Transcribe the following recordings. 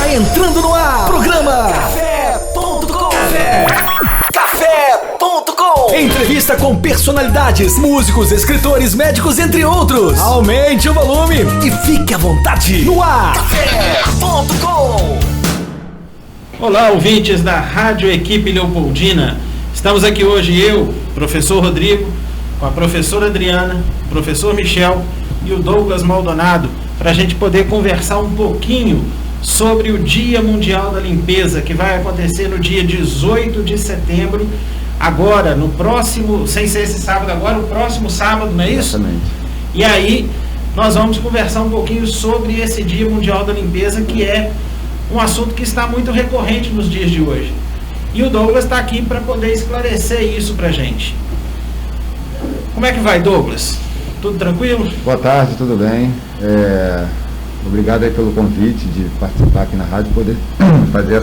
Está entrando no ar. Programa Café.com. Café.com. Entrevista com personalidades, músicos, escritores, médicos, entre outros. Aumente o volume e fique à vontade. No ar. Café.com. Olá, ouvintes da Rádio Equipe Leopoldina. Estamos aqui hoje eu, professor Rodrigo, com a professora Adriana, o professor Michel e o Douglas Maldonado, para a gente poder conversar um pouquinho sobre o Dia Mundial da Limpeza, que vai acontecer no dia 18 de setembro, agora, no próximo, sem ser esse sábado agora, o próximo sábado, não é isso? Exatamente. E aí, nós vamos conversar um pouquinho sobre esse Dia Mundial da Limpeza, que é um assunto que está muito recorrente nos dias de hoje. E o Douglas está aqui para poder esclarecer isso para a gente. Como é que vai, Douglas? Tudo tranquilo? Boa tarde, tudo bem? Obrigado aí pelo convite de participar aqui na rádio, poder fazer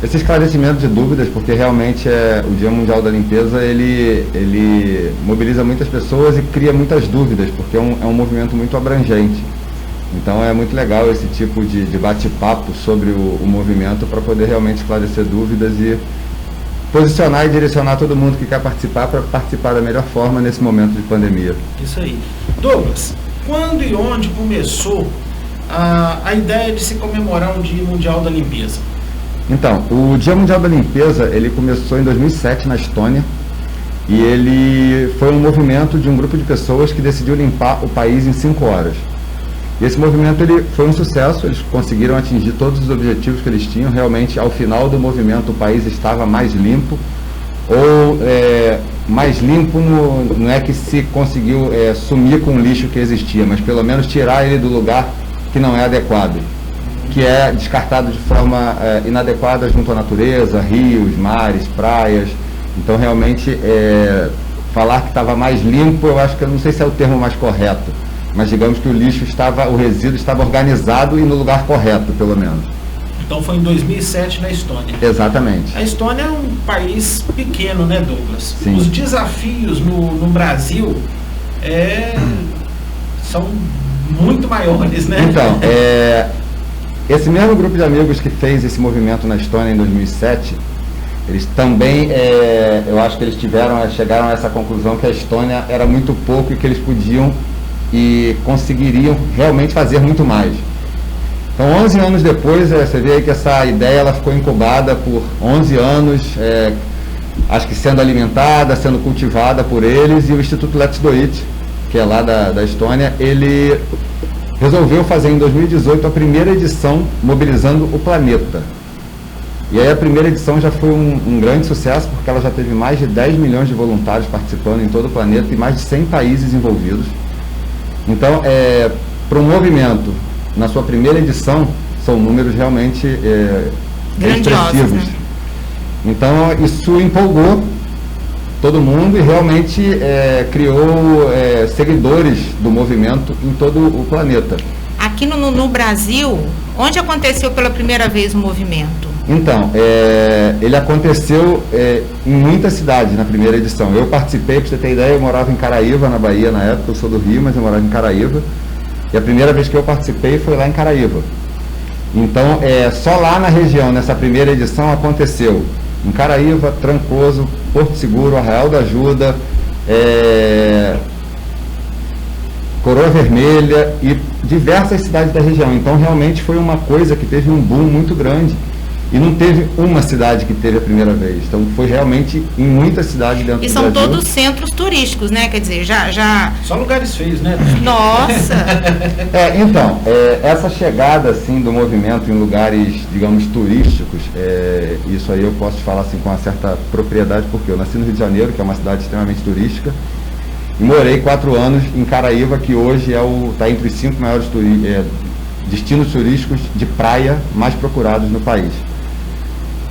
esse esclarecimento de dúvidas, porque realmente o Dia Mundial da Limpeza, ele mobiliza muitas pessoas e cria muitas dúvidas, porque é um movimento muito abrangente. Então é muito legal esse tipo de bate-papo sobre o movimento, para poder realmente esclarecer dúvidas e posicionar e direcionar todo mundo que quer participar para participar da melhor forma nesse momento de pandemia. Isso aí. Douglas, quando e onde começou a ideia de se comemorar o Dia Mundial da Limpeza? Então, o Dia Mundial da Limpeza, ele começou em 2007 na Estônia, e ele foi um movimento de um grupo de pessoas que decidiu limpar o país em 5 horas. E esse movimento, ele foi um sucesso, eles conseguiram atingir todos os objetivos que eles tinham. Realmente, ao final do movimento, o país estava mais limpo, ou mais limpo não é que se conseguiu sumir com o lixo que existia, mas pelo menos tirar ele do lugar que não é adequado, que é descartado de forma inadequada junto à natureza, rios, mares, praias. Então, realmente, falar que estava mais limpo, eu acho que eu não sei se é o termo mais correto, mas digamos que o resíduo estava organizado e no lugar correto, pelo menos. Então foi em 2007 na Estônia. Exatamente. A Estônia é um país pequeno, né, Douglas? Sim. Os desafios no Brasil são muito maiores, né? Então, esse mesmo grupo de amigos que fez esse movimento na Estônia em 2007, eles também, eu acho que eles chegaram a essa conclusão que a Estônia era muito pouco e que eles podiam e conseguiriam realmente fazer muito mais. Então, 11 anos depois, você vê aí que essa ideia ela ficou incubada por 11 anos, acho que sendo alimentada, sendo cultivada por eles, e o Instituto Let's Do It, que é lá da Estônia, ele resolveu fazer em 2018 a primeira edição mobilizando o planeta. E aí a primeira edição já foi um grande sucesso, porque ela já teve mais de 10 milhões de voluntários participando em todo o planeta e mais de 100 países envolvidos. Então, para um movimento, na sua primeira edição, são números realmente expressivos. Né? Então, isso empolgou todo mundo e realmente criou seguidores do movimento em todo o planeta. Aqui no Brasil, onde aconteceu pela primeira vez o movimento? Então, ele aconteceu em muitas cidades na primeira edição. Eu participei, para você ter ideia, eu morava em Caraíva, na Bahia, na época. Eu sou do Rio, mas eu morava em Caraíva. E a primeira vez que eu participei foi lá em Caraíva. Então, só lá na região, nessa primeira edição, aconteceu em Caraíva, Trancoso, Porto Seguro, Arraial da Ajuda, Coroa Vermelha e diversas cidades da região. Então, realmente foi uma coisa que teve um boom muito grande. E não teve uma cidade que teve a primeira vez. Então, foi realmente em muitas cidades dentro do Brasil. E são todos centros turísticos, né? Quer dizer, já... Só lugares feios, né? Nossa! Então, essa chegada, assim, do movimento em lugares, digamos, turísticos, isso aí eu posso falar, assim, com uma certa propriedade, porque eu nasci no Rio de Janeiro, que é uma cidade extremamente turística, e morei 4 anos em Caraíva, que hoje está entre os 5 maiores destinos turísticos de praia mais procurados no país.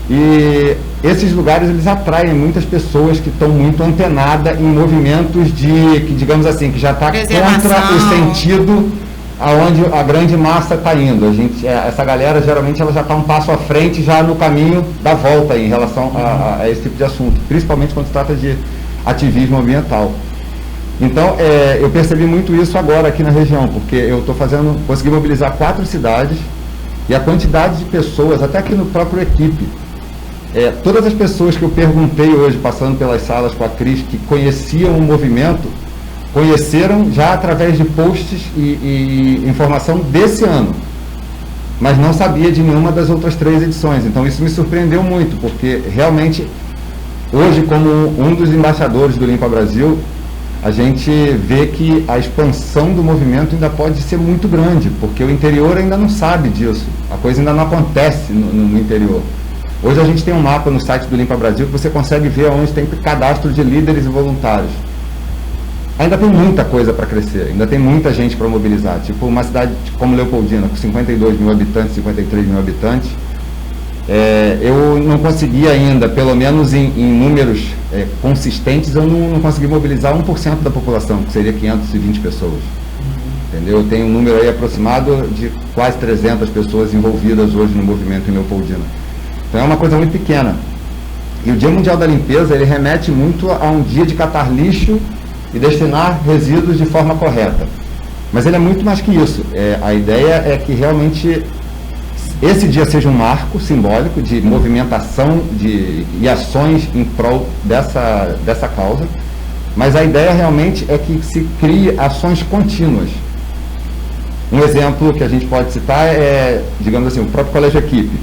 E esses lugares, eles atraem muitas pessoas que estão muito antenadas em movimentos que, digamos assim, que já está contra o sentido aonde a grande massa está indo. Essa galera, geralmente, ela já está um passo à frente, já no caminho da volta em relação a esse tipo de assunto, principalmente quando se trata de ativismo ambiental. Então, eu percebi muito isso agora aqui na região, porque eu estou consegui mobilizar 4 cidades E a quantidade de pessoas, até aqui no próprio equipe, todas as pessoas que eu perguntei hoje, passando pelas salas com a Cris, que conheciam o movimento, conheceram já através de posts e informação desse ano, mas não sabia de nenhuma das outras 3 edições. Então isso me surpreendeu muito, porque realmente hoje, como um dos embaixadores do Limpa Brasil, a gente vê que a expansão do movimento ainda pode ser muito grande, porque o interior ainda não sabe disso, a coisa ainda não acontece no interior. Hoje a gente tem um mapa no site do Limpa Brasil que você consegue ver onde tem cadastro de líderes e voluntários. Ainda tem muita coisa para crescer, ainda tem muita gente para mobilizar. Tipo uma cidade como Leopoldina, com 52 mil habitantes, 53 mil habitantes, eu não consegui ainda, pelo menos em números consistentes, eu não consegui mobilizar 1% da população, que seria 520 pessoas. Entendeu? Eu tenho um número aí aproximado de quase 300 pessoas envolvidas hoje no movimento em Leopoldina. Então é uma coisa muito pequena. E o Dia Mundial da Limpeza, ele remete muito a um dia de catar lixo e destinar resíduos de forma correta. Mas ele é muito mais que isso. A ideia é que realmente esse dia seja um marco simbólico de movimentação e ações em prol dessa causa, mas a ideia realmente é que se crie ações contínuas. Um exemplo que a gente pode citar é, digamos assim, o próprio Colégio Equipe.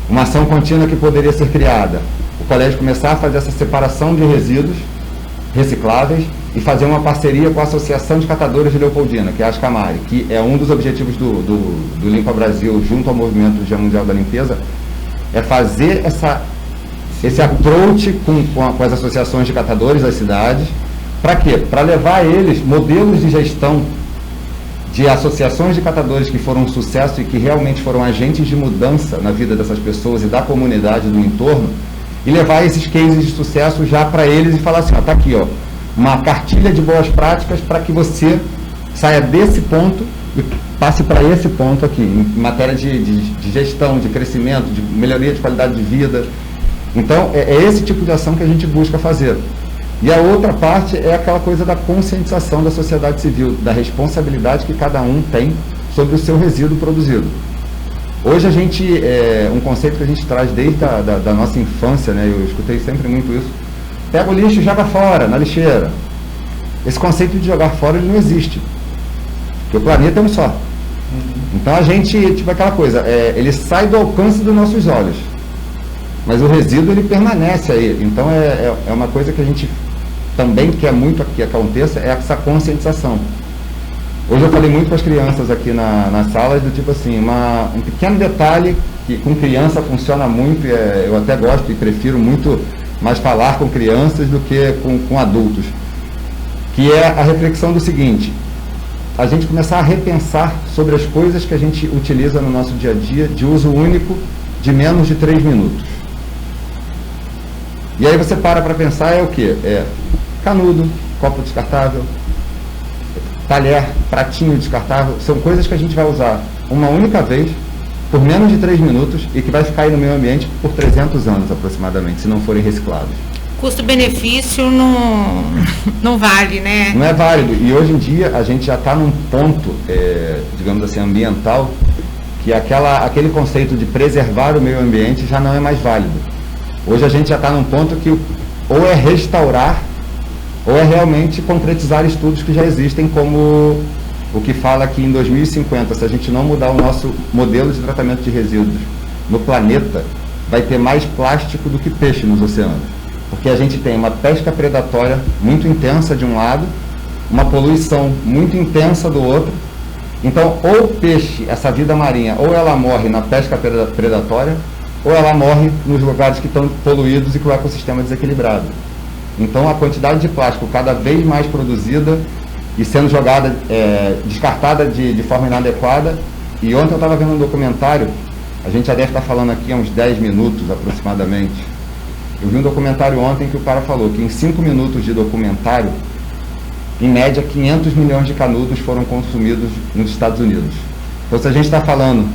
Uma ação contínua que poderia ser criada. O colégio começar a fazer essa separação de resíduos recicláveis e fazer uma parceria com a Associação de Catadores de Leopoldina, que é a Ascamari, que é um dos objetivos do Limpa Brasil, junto ao movimento do Dia Mundial da Limpeza, é fazer esse approach com as associações de catadores das cidades. Para quê? Para levar a eles modelos de gestão de associações de catadores que foram um sucesso e que realmente foram agentes de mudança na vida dessas pessoas e da comunidade do entorno, e levar esses cases de sucesso já para eles e falar assim, ó, tá aqui, ó, uma cartilha de boas práticas para que você saia desse ponto e passe para esse ponto aqui, em matéria de gestão, de crescimento, de melhoria de qualidade de vida. Então, é esse tipo de ação que a gente busca fazer. E a outra parte é aquela coisa da conscientização da sociedade civil, da responsabilidade que cada um tem sobre o seu resíduo produzido. Hoje a gente, um conceito que a gente traz desde da nossa infância, né, eu escutei sempre muito isso, pega o lixo e joga fora, na lixeira. Esse conceito de jogar fora, ele não existe, porque o planeta é um só. Então a gente, tipo aquela coisa, ele sai do alcance dos nossos olhos, mas o resíduo ele permanece aí. Então é uma coisa que a gente também quer muito que aconteça, é essa conscientização. Hoje eu falei muito com as crianças aqui nas salas, do tipo assim, um pequeno detalhe que com criança funciona muito, eu até gosto e prefiro muito mais falar com crianças do que com adultos, que é a reflexão do seguinte: a gente começar a repensar sobre as coisas que a gente utiliza no nosso dia a dia de uso único de menos de 3 minutos. E aí você para pensar, o que? Canudo, copo descartável, talher, pratinho descartável, são coisas que a gente vai usar uma única vez, por menos de 3 minutos, e que vai ficar aí no meio ambiente por 300 anos aproximadamente, se não forem reciclados. Custo-benefício não vale, né? Não é válido. E hoje em dia a gente já está num ponto, digamos assim, ambiental, que aquele conceito de preservar o meio ambiente já não é mais válido. Hoje a gente já está num ponto que ou é restaurar, ou é realmente concretizar estudos que já existem, como o que fala que em 2050, se a gente não mudar o nosso modelo de tratamento de resíduos no planeta, vai ter mais plástico do que peixe nos oceanos. Porque a gente tem uma pesca predatória muito intensa de um lado, uma poluição muito intensa do outro. Então, ou o peixe, essa vida marinha, ou ela morre na pesca predatória, ou ela morre nos lugares que estão poluídos e com o ecossistema desequilibrado. Então, a quantidade de plástico cada vez mais produzida e sendo jogada, descartada de forma inadequada. E ontem eu estava vendo um documentário, a gente já deve estar falando aqui há uns 10 minutos aproximadamente. Eu vi um documentário ontem que o cara falou que em 5 minutos de documentário, em média 500 milhões de canudos foram consumidos nos Estados Unidos. Então, se a gente está falando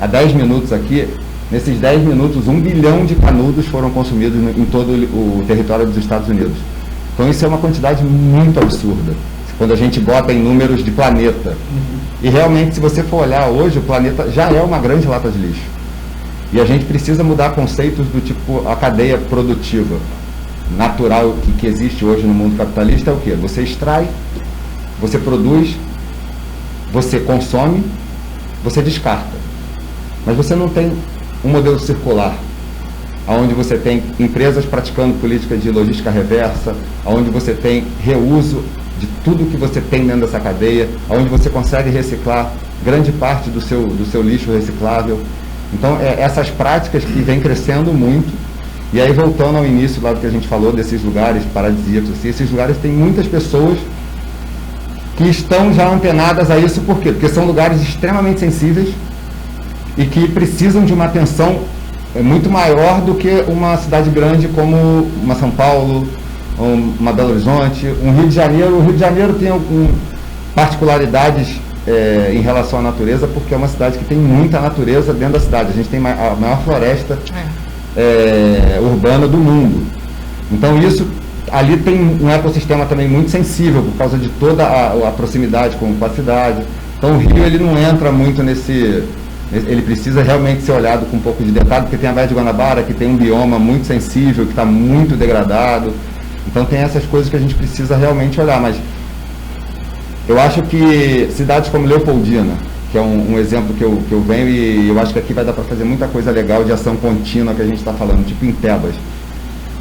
há 10 minutos aqui, nesses 10 minutos 1 bilhão de canudos foram consumidos em todo o território dos Estados Unidos. Então isso é uma quantidade muito absurda. quando a gente bota em números de planeta. E realmente, se você for olhar hoje, o planeta já é uma grande lata de lixo. E a gente precisa mudar conceitos do tipo, a cadeia produtiva natural que existe hoje no mundo capitalista é o quê? Você extrai, você produz, você consome, você descarta. Mas você não tem um modelo circular, onde você tem empresas praticando política de logística reversa, onde você tem reuso de tudo que você tem dentro dessa cadeia, onde você consegue reciclar grande parte do seu lixo reciclável. Então, essas práticas que vêm crescendo muito. E aí, voltando ao início lá do que a gente falou, desses lugares paradisíacos, assim, esses lugares têm muitas pessoas que estão já antenadas a isso. Por quê? Porque são lugares extremamente sensíveis e que precisam de uma atenção muito maior do que uma cidade grande como uma São Paulo, uma Belo Horizonte, um Rio de Janeiro. O Rio de Janeiro tem particularidades em relação à natureza, porque é uma cidade que tem muita natureza dentro da cidade. A gente tem a maior floresta urbana do mundo. Então isso, ali tem um ecossistema também muito sensível, por causa de toda a proximidade com a cidade. Então o Rio, ele não entra muito ele precisa realmente ser olhado com um pouco de detalhe, porque tem a Baía de Guanabara, que tem um bioma muito sensível, que está muito degradado. Então tem essas coisas que a gente precisa realmente olhar. Mas eu acho que cidades como Leopoldina, que é um exemplo que eu venho, e eu acho que aqui vai dar para fazer muita coisa legal de ação contínua que a gente está falando, tipo em Tebas.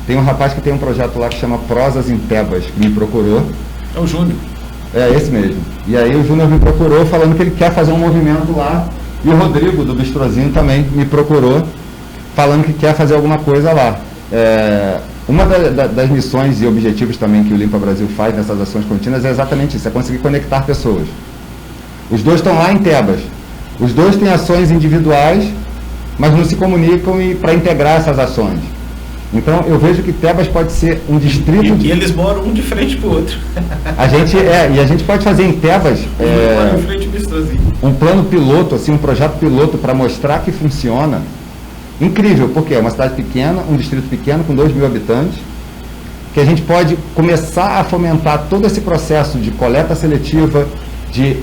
Tem um rapaz que tem um projeto lá que chama Prosas em Tebas, que me procurou. É o Júnior. É esse mesmo. E aí o Júnior me procurou falando que ele quer fazer um movimento lá. E o Rodrigo, do Bistrozinho, também me procurou falando que quer fazer alguma coisa lá. Uma das missões e objetivos também que o Limpa Brasil faz nessas ações contínuas é exatamente isso, é conseguir conectar pessoas. Os dois estão lá em Tebas. Os dois têm ações individuais, mas não se comunicam para integrar essas ações. Então, eu vejo que Tebas pode ser um distrito... E eles moram um de frente para o outro. E a gente pode fazer em Tebas um plano piloto, assim, um projeto piloto para mostrar que funciona. Incrível, porque é uma cidade pequena, um distrito pequeno, com 2.000 habitantes, que a gente pode começar a fomentar todo esse processo de coleta seletiva, de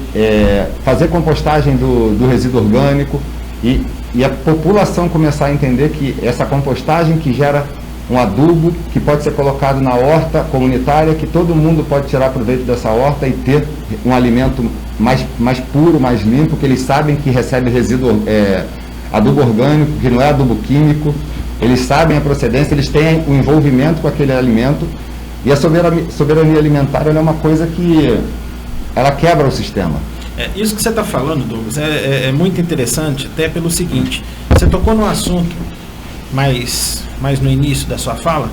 fazer compostagem do resíduo orgânico e a população começar a entender que essa compostagem que gera um adubo que pode ser colocado na horta comunitária, que todo mundo pode tirar proveito dessa horta e ter um alimento mais puro, mais limpo, que eles sabem que recebe resíduo, adubo orgânico, que não é adubo químico, eles sabem a procedência, eles têm o envolvimento com aquele alimento. E a soberania alimentar é uma coisa que ela quebra o sistema. Isso que você está falando, Douglas, é muito interessante, até pelo seguinte: você tocou no assunto, mais no início da sua fala,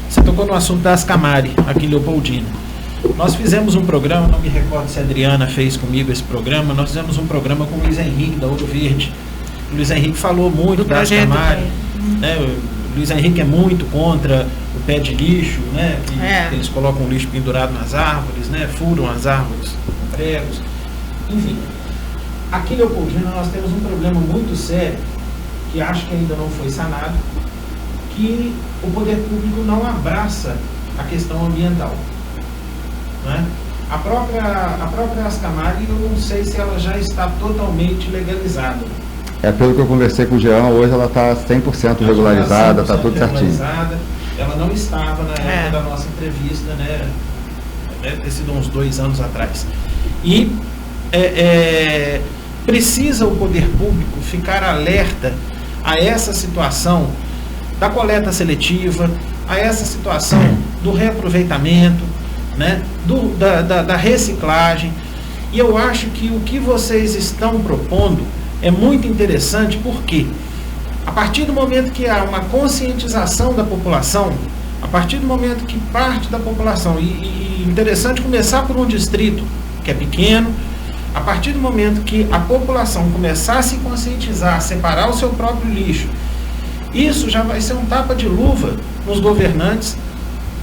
você tocou no assunto da Ascamari, aqui em Leopoldina. Nós fizemos um programa, não me recordo se a Adriana fez comigo esse programa, nós fizemos um programa com o Luiz Henrique, da Ouro Verde. O Luiz Henrique falou muito da Ascamari, né? O Luiz Henrique é muito contra o pé de lixo, né? Que eles colocam o lixo pendurado nas árvores, né? Furam as árvores com pregos. Enfim, aqui em Leopoldina nós temos um problema muito sério, que acho que ainda não foi sanado, que o poder público não abraça a questão ambiental, né? A própria Ascamari, eu não sei se ela já está totalmente legalizada. Pelo que eu conversei com o Jean, hoje ela está 100% regularizada, está tudo certinho. Ela não estava na época da nossa entrevista, né? Deve ter sido uns 2 anos atrás. E precisa o poder público ficar alerta a essa situação da coleta seletiva, a essa situação do reaproveitamento, né? Da reciclagem. E eu acho que o que vocês estão propondo é muito interessante, porque a partir do momento que há uma conscientização da população, a partir do momento que parte da população, e interessante começar por um distrito que é pequeno, a partir do momento que a população começar a se conscientizar, a separar o seu próprio lixo, isso já vai ser um tapa de luva nos governantes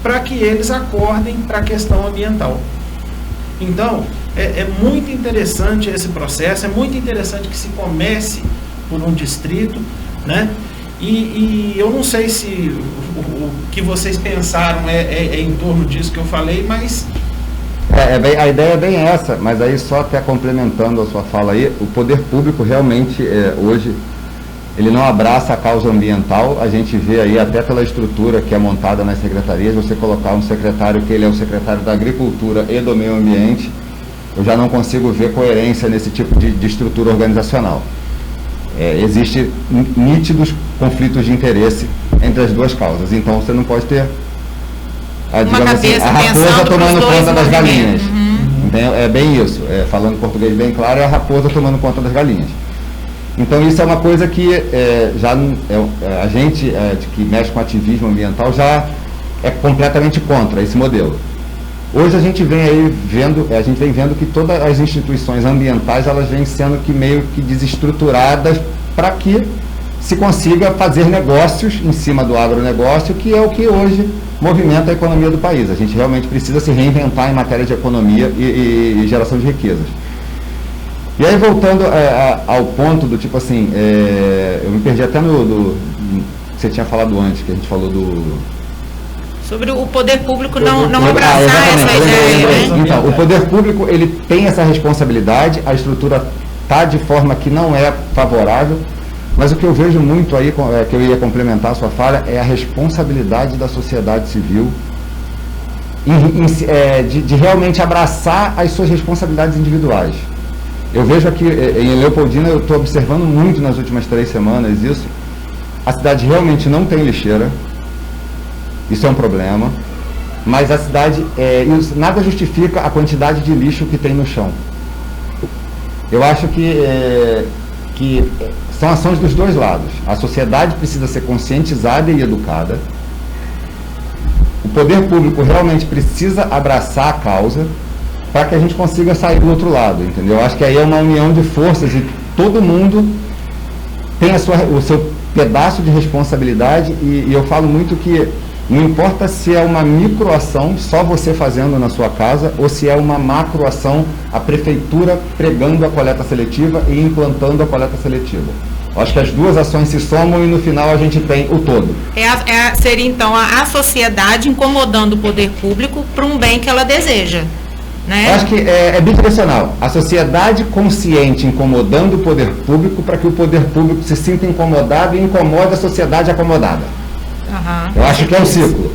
para que eles acordem para a questão ambiental. Então, é muito interessante esse processo, é muito interessante que se comece por um distrito, né? E eu não sei se o que vocês pensaram é em torno disso que eu falei, mas A ideia é bem essa, mas aí só até complementando a sua fala aí, o poder público realmente hoje ele não abraça a causa ambiental. A gente vê aí até pela estrutura que é montada nas secretarias, você colocar um secretário que ele é o secretário da Agricultura e do Meio Ambiente, eu já não consigo ver coerência nesse tipo de estrutura organizacional. Existe nítidos conflitos de interesse entre as duas causas, então você não pode ter digamos assim, a raposa tomando conta das galinhas. Então, é bem isso, falando português bem claro, é a raposa tomando conta das galinhas. Então isso é uma coisa que a gente que mexe com ativismo ambiental já é completamente contra esse modelo. Hoje a gente vem vendo que todas as instituições ambientais elas vêm sendo que meio que desestruturadas para que se consiga fazer negócios em cima do agronegócio, que é o que hoje movimenta a economia do país. A gente realmente precisa se reinventar em matéria de economia e geração de riquezas. E aí, voltando ao ponto do tipo assim, eu me perdi até no que você tinha falado antes, que a gente falou sobre o poder público não abraçar essa ideia, né? Então, o poder público, ele tem essa responsabilidade, a estrutura está de forma que não é favorável, mas o que eu vejo muito aí, que eu ia complementar a sua fala, é a responsabilidade da sociedade civil de realmente abraçar as suas responsabilidades individuais. Eu vejo aqui em Leopoldina, eu estou observando muito nas últimas 3 semanas isso, a cidade realmente não tem lixeira, isso é um problema, mas a cidade, nada justifica a quantidade de lixo que tem no chão. Eu acho que são ações dos dois lados. A sociedade precisa ser conscientizada e educada. O poder público realmente precisa abraçar a causa para que a gente consiga sair do outro lado, entendeu? Eu acho que aí é uma união de forças e todo mundo tem o seu pedaço de responsabilidade e eu falo muito que não importa se é uma microação, só você fazendo na sua casa, ou se é uma macroação, a prefeitura pregando a coleta seletiva e implantando a coleta seletiva. Acho que as duas ações se somam e no final a gente tem o todo. Seria então a sociedade incomodando o poder público para um bem que ela deseja, né? Acho que é bidirecional. A sociedade consciente incomodando o poder público para que o poder público se sinta incomodado e incomode a sociedade acomodada. Eu acho que é um ciclo.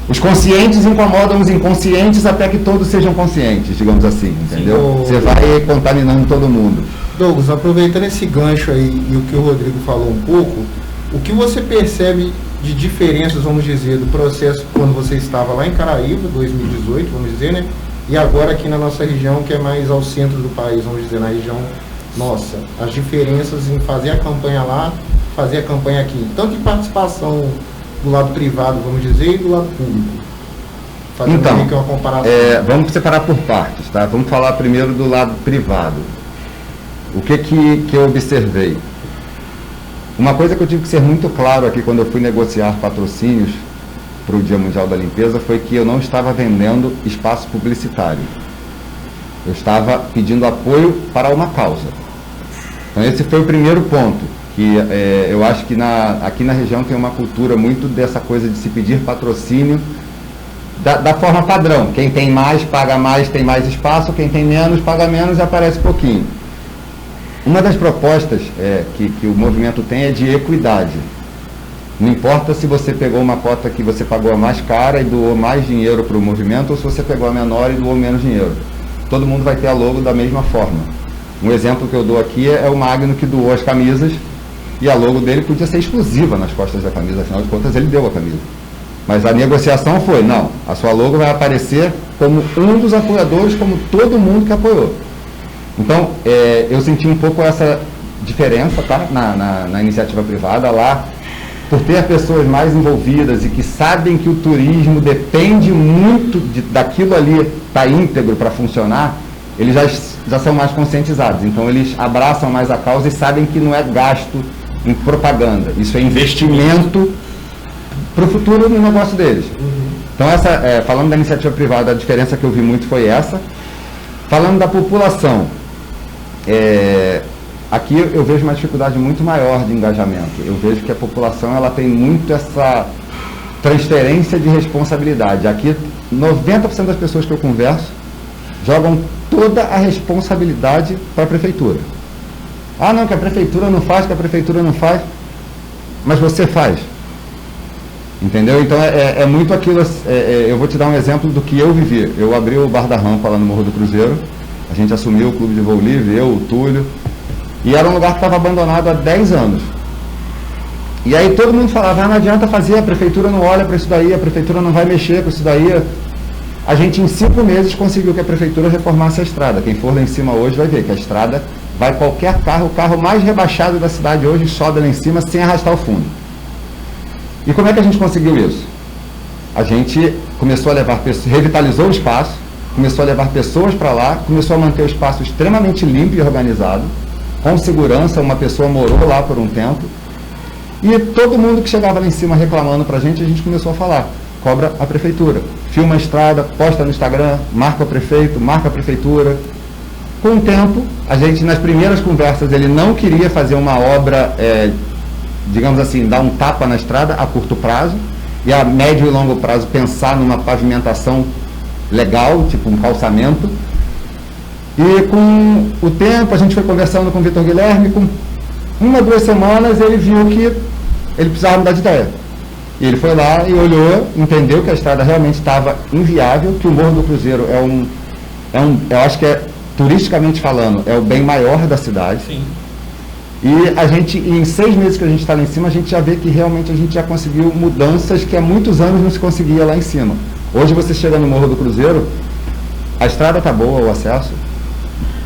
Os conscientes incomodam os inconscientes até que todos sejam conscientes, digamos assim, entendeu? Você vai contaminando todo mundo. Douglas, aproveitando esse gancho aí e o que o Rodrigo falou um pouco, o que você percebe de diferenças, vamos dizer, do processo quando você estava lá em Caraíba, 2018, vamos dizer, né? E agora aqui na nossa região, que é mais ao centro do país, vamos dizer, na região nossa. As diferenças em fazer a campanha lá, fazer a campanha aqui. Tanto em participação do lado privado, vamos dizer, e do lado público. Fazendo então, uma comparação. Vamos separar por partes, tá? Vamos falar primeiro do lado privado. O que eu observei? Uma coisa que eu tive que ser muito claro aqui quando eu fui negociar patrocínios para o Dia Mundial da Limpeza foi que eu não estava vendendo espaço publicitário. Eu estava pedindo apoio para uma causa. Então esse foi o primeiro ponto, que eu acho que aqui na região tem uma cultura muito dessa coisa de se pedir patrocínio da forma padrão. Quem tem mais, paga mais, tem mais espaço, quem tem menos, paga menos e aparece pouquinho. Uma das propostas que o movimento tem é de equidade. Não importa se você pegou uma cota que você pagou a mais cara e doou mais dinheiro para o movimento, ou se você pegou a menor e doou menos dinheiro. Todo mundo vai ter a logo da mesma forma. Um exemplo que eu dou aqui é o Magno, que doou as camisas, e a logo dele podia ser exclusiva nas costas da camisa, afinal de contas ele deu a camisa. Mas a negociação foi, não, a sua logo vai aparecer como um dos apoiadores, como todo mundo que apoiou. Então, eu senti um pouco essa diferença, tá? na iniciativa privada lá, por ter pessoas mais envolvidas e que sabem que o turismo depende muito daquilo ali estar íntegro para funcionar, eles já são mais conscientizados. Então, eles abraçam mais a causa e sabem que não é gasto em propaganda, isso é investimento para o futuro no negócio deles. Então, falando da iniciativa privada, a diferença que eu vi muito foi essa. Falando da população, aqui eu vejo uma dificuldade muito maior de engajamento. Eu vejo que a população ela tem muito essa transferência de responsabilidade. Aqui, 90% das pessoas que eu converso jogam toda a responsabilidade para a prefeitura. Ah, não, que a prefeitura não faz, mas você faz. Entendeu? Então é muito aquilo, eu vou te dar um exemplo do que eu vivi. Eu abri o Bar da Rampa lá no Morro do Cruzeiro, a gente assumiu o clube de voo livre, eu, o Túlio, e era um lugar que estava abandonado há 10 anos. E aí todo mundo falava, não adianta fazer, a prefeitura não olha para isso daí, a prefeitura não vai mexer com isso daí. A gente em 5 meses conseguiu que a prefeitura reformasse a estrada. Quem for lá em cima hoje vai ver que a estrada vai qualquer carro, o carro mais rebaixado da cidade hoje sobe lá em cima sem arrastar o fundo. E como é que a gente conseguiu isso? A gente começou a levar pessoas, revitalizou o espaço, começou a levar pessoas para lá, começou a manter o espaço extremamente limpo e organizado, com segurança, uma pessoa morou lá por um tempo, e todo mundo que chegava lá em cima reclamando para a gente começou a falar, cobra a prefeitura, filma a estrada, posta no Instagram, marca o prefeito, marca a prefeitura. Com o tempo, a gente nas primeiras conversas, ele não queria fazer uma obra, digamos assim, dar um tapa na estrada a curto prazo, e a médio e longo prazo pensar numa pavimentação legal, tipo um calçamento. E com o tempo a gente foi conversando com o Vitor Guilherme, com 1 ou 2 semanas ele viu que ele precisava mudar de ideia. E ele foi lá e olhou, entendeu que a estrada realmente estava inviável, que o Morro do Cruzeiro eu acho que turisticamente falando, é o bem maior da cidade. Sim. E a gente, em 6 meses que a gente está lá em cima, a gente já vê que realmente a gente já conseguiu mudanças que há muitos anos não se conseguia lá em cima. Hoje você chega no Morro do Cruzeiro, a estrada está boa, o acesso,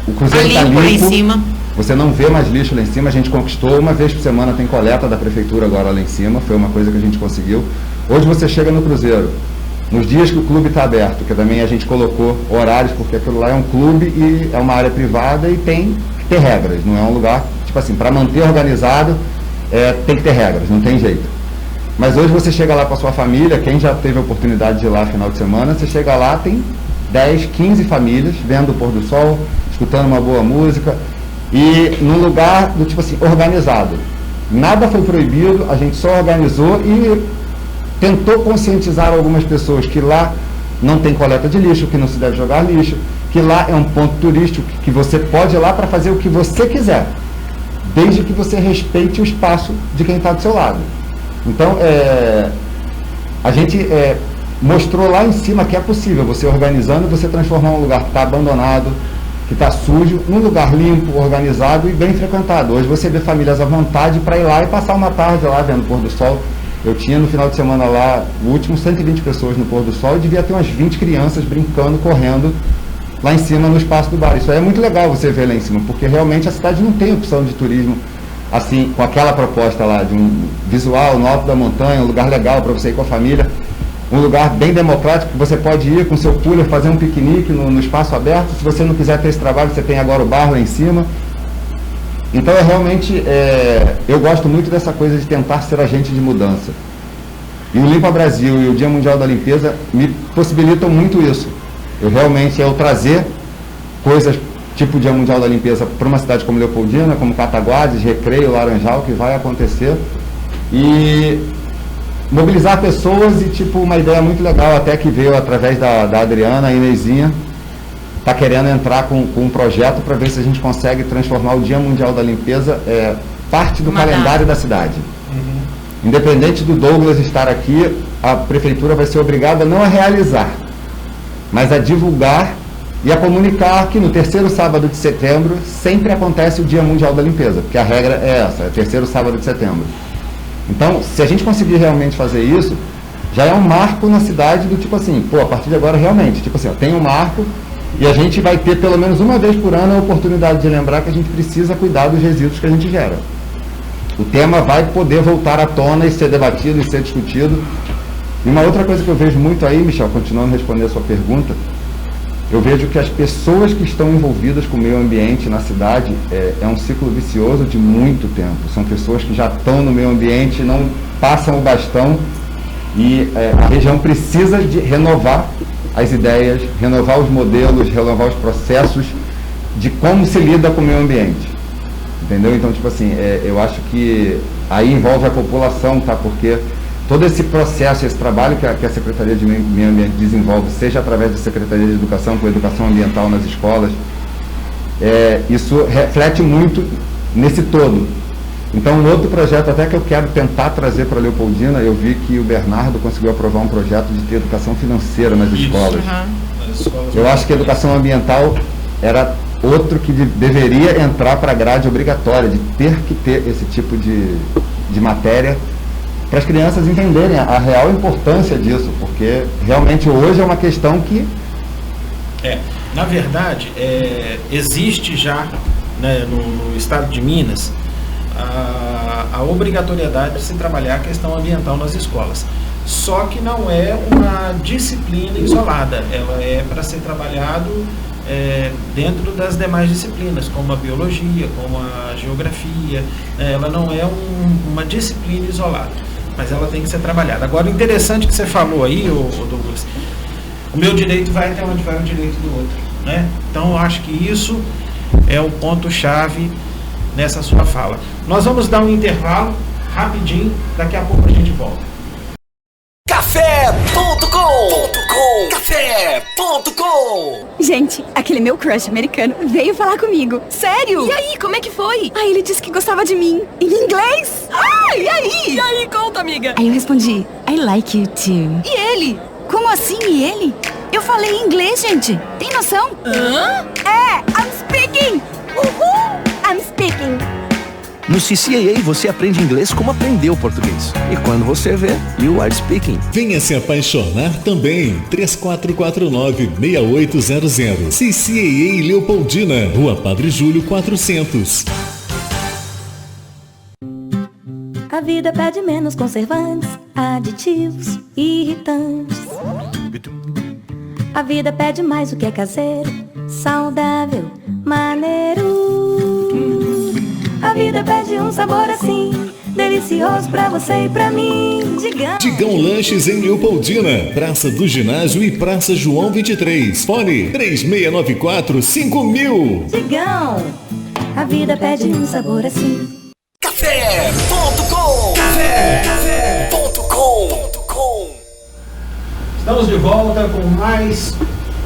o Cruzeiro está limpo, lá em cima. Você não vê mais lixo lá em cima, a gente conquistou, 1 vez por semana tem coleta da prefeitura agora lá em cima, foi uma coisa que a gente conseguiu. Hoje você chega no Cruzeiro, nos dias que o clube está aberto, que também a gente colocou horários, porque aquilo lá é um clube e é uma área privada e tem que ter regras, não é um lugar, tipo assim, para manter organizado, tem que ter regras, não tem jeito. Mas hoje você chega lá com a sua família, quem já teve a oportunidade de ir lá no final de semana, você chega lá, tem 10, 15 famílias vendo o pôr do sol, escutando uma boa música, e num lugar do tipo assim, organizado. Nada foi proibido, a gente só organizou e tentou conscientizar algumas pessoas que lá não tem coleta de lixo, que não se deve jogar lixo, que lá é um ponto turístico, que você pode ir lá para fazer o que você quiser, desde que você respeite o espaço de quem está do seu lado. Então, a gente mostrou lá em cima que é possível, você organizando, você transformar um lugar que está abandonado, que está sujo, num lugar limpo, organizado e bem frequentado. Hoje você vê famílias à vontade para ir lá e passar uma tarde lá vendo o pôr do sol. Eu tinha no final de semana lá, o último 120 pessoas no pôr do sol e devia ter umas 20 crianças brincando, correndo lá em cima no espaço do bar. Isso aí é muito legal você ver lá em cima, porque realmente a cidade não tem opção de turismo assim, com aquela proposta lá de um visual no alto da montanha, um lugar legal para você ir com a família, um lugar bem democrático, que você pode ir com seu cooler, fazer um piquenique no espaço aberto. Se você não quiser ter esse trabalho, você tem agora o bar lá em cima. Então, eu gosto muito dessa coisa de tentar ser agente de mudança. E o Limpa Brasil e o Dia Mundial da Limpeza me possibilitam muito isso. Eu trazer coisas tipo o Dia Mundial da Limpeza para uma cidade como Leopoldina, como Cataguases, Recreio, Laranjal, que vai acontecer. E mobilizar pessoas e uma ideia muito legal até que veio através da Adriana, a Inezinha, está querendo entrar com um projeto para ver se a gente consegue transformar o Dia Mundial da Limpeza parte do calendário da cidade. Uhum. Independente do Douglas estar aqui, a prefeitura vai ser obrigada não a realizar, mas a divulgar e a comunicar que no 3º sábado de setembro sempre acontece o Dia Mundial da Limpeza, porque a regra é essa, é 3º sábado de setembro. Então, se a gente conseguir realmente fazer isso, já é um marco na cidade do a partir de agora realmente, tem um marco e a gente vai ter pelo menos 1 vez por ano a oportunidade de lembrar que a gente precisa cuidar dos resíduos que a gente gera. O tema vai poder voltar à tona e ser debatido e ser discutido. E uma outra coisa que eu vejo muito aí, Michel, continuando a responder a sua pergunta, eu vejo que as pessoas que estão envolvidas com o meio ambiente na cidade é um ciclo vicioso de muito tempo. São pessoas que já estão no meio ambiente, não passam o bastão e a região precisa de renovar as ideias, renovar os modelos, renovar os processos de como se lida com o meio ambiente. Entendeu? Então, eu acho que aí envolve a população, tá? Porque todo esse processo, esse trabalho que a Secretaria de Meio Ambiente desenvolve, seja através da Secretaria de Educação, com educação ambiental nas escolas, isso reflete muito nesse todo. Então, um outro projeto até que eu quero tentar trazer para a Leopoldina, eu vi que o Bernardo conseguiu aprovar um projeto de ter educação financeira nas escolas. Eu acho que a educação ambiental era outro que deveria entrar para a grade obrigatória, de ter que ter esse tipo de matéria, para as crianças entenderem a real importância disso, porque realmente hoje é uma questão que... Na verdade, existe já, né, no estado de Minas a obrigatoriedade de se trabalhar a questão ambiental nas escolas. Só que não é uma disciplina isolada, ela é para ser trabalhado dentro das demais disciplinas, como a biologia, como a geografia. Ela não é uma disciplina isolada, mas ela tem que ser trabalhada. Agora, o interessante que você falou aí, Douglas, o meu direito vai até onde vai o direito do outro, né? Então, eu acho que isso é o ponto-chave nessa sua fala. Nós vamos dar um intervalo rapidinho, daqui a pouco a gente volta. Café.com. Café.com. Gente, aquele meu crush americano veio falar comigo. Sério? E aí, como é que foi? Aí ele disse que gostava de mim. Em inglês? E aí? E aí, conta, amiga. Aí eu respondi, I like you too. E ele? Como assim, e ele? Eu falei em inglês, gente. Tem noção? I'm speaking. Uhul! I'm speaking. No CCAA você aprende inglês como aprendeu português. E quando você vê, you are speaking. Venha se apaixonar também. 3449-6800. CCAA Leopoldina, Rua Padre Júlio 400. A vida pede menos conservantes, aditivos, irritantes. A vida pede mais o que é caseiro, saudável, maneiro. A vida pede um sabor assim, delicioso pra você e pra mim. Digão Lanches em Leopoldina, Praça do Ginásio e Praça João 23. Fone 3694-5000. Digão, a vida pede um sabor assim. Café.com. Café.com. Estamos de volta com mais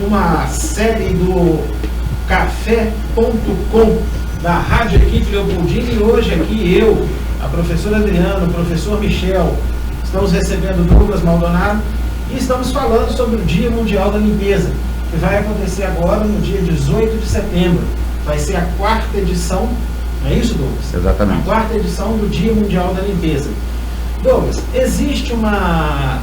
uma série do Café.com da Rádio Equipe Leopoldina, e hoje aqui eu, a professora Adriana, o professor Michel, estamos recebendo o Douglas Maldonado e estamos falando sobre o Dia Mundial da Limpeza, que vai acontecer agora no dia 18 de setembro. Vai ser a 4ª edição, não é isso, Douglas? Exatamente. A 4ª edição do Dia Mundial da Limpeza. Douglas, existe uma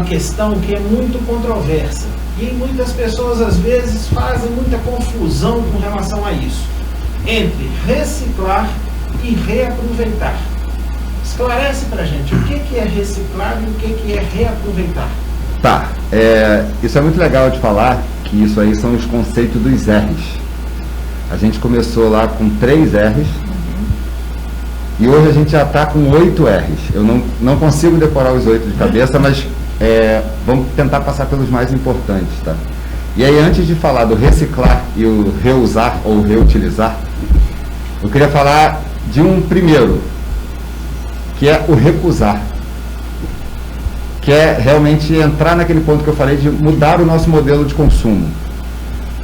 questão que é muito controversa. E muitas pessoas às vezes fazem muita confusão com relação a isso, entre reciclar e reaproveitar. Esclarece pra gente o que é reciclar e o que é reaproveitar. Tá, isso é muito legal de falar, que isso aí são os conceitos dos R's. A gente começou lá com 3 R's, e hoje a gente já está com 8 R's. Eu não consigo decorar os 8 de cabeça, mas vamos tentar passar pelos mais importantes, tá? E aí, antes de falar do reciclar e o reusar ou reutilizar, eu queria falar de um primeiro, que é o recusar, que é realmente entrar naquele ponto que eu falei de mudar o nosso modelo de consumo.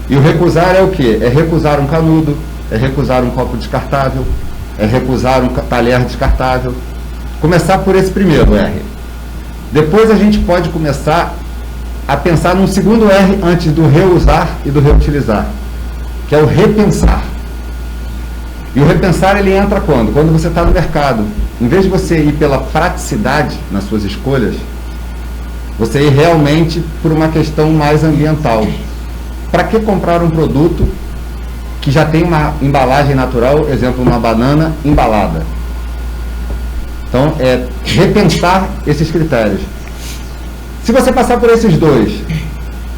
E o recusar é o quê? É recusar um canudo, é recusar um copo descartável, é recusar um talher descartável. Começar por esse primeiro R. Depois a gente pode começar a pensar num segundo R antes do reusar e do reutilizar, que é o repensar. E o repensar, ele entra quando? Quando você está no mercado. Em vez de você ir pela praticidade nas suas escolhas, você ir realmente por uma questão mais ambiental. Para que comprar um produto que já tem uma embalagem natural, exemplo, uma banana embalada? Então, é repensar esses critérios. Se você passar por esses dois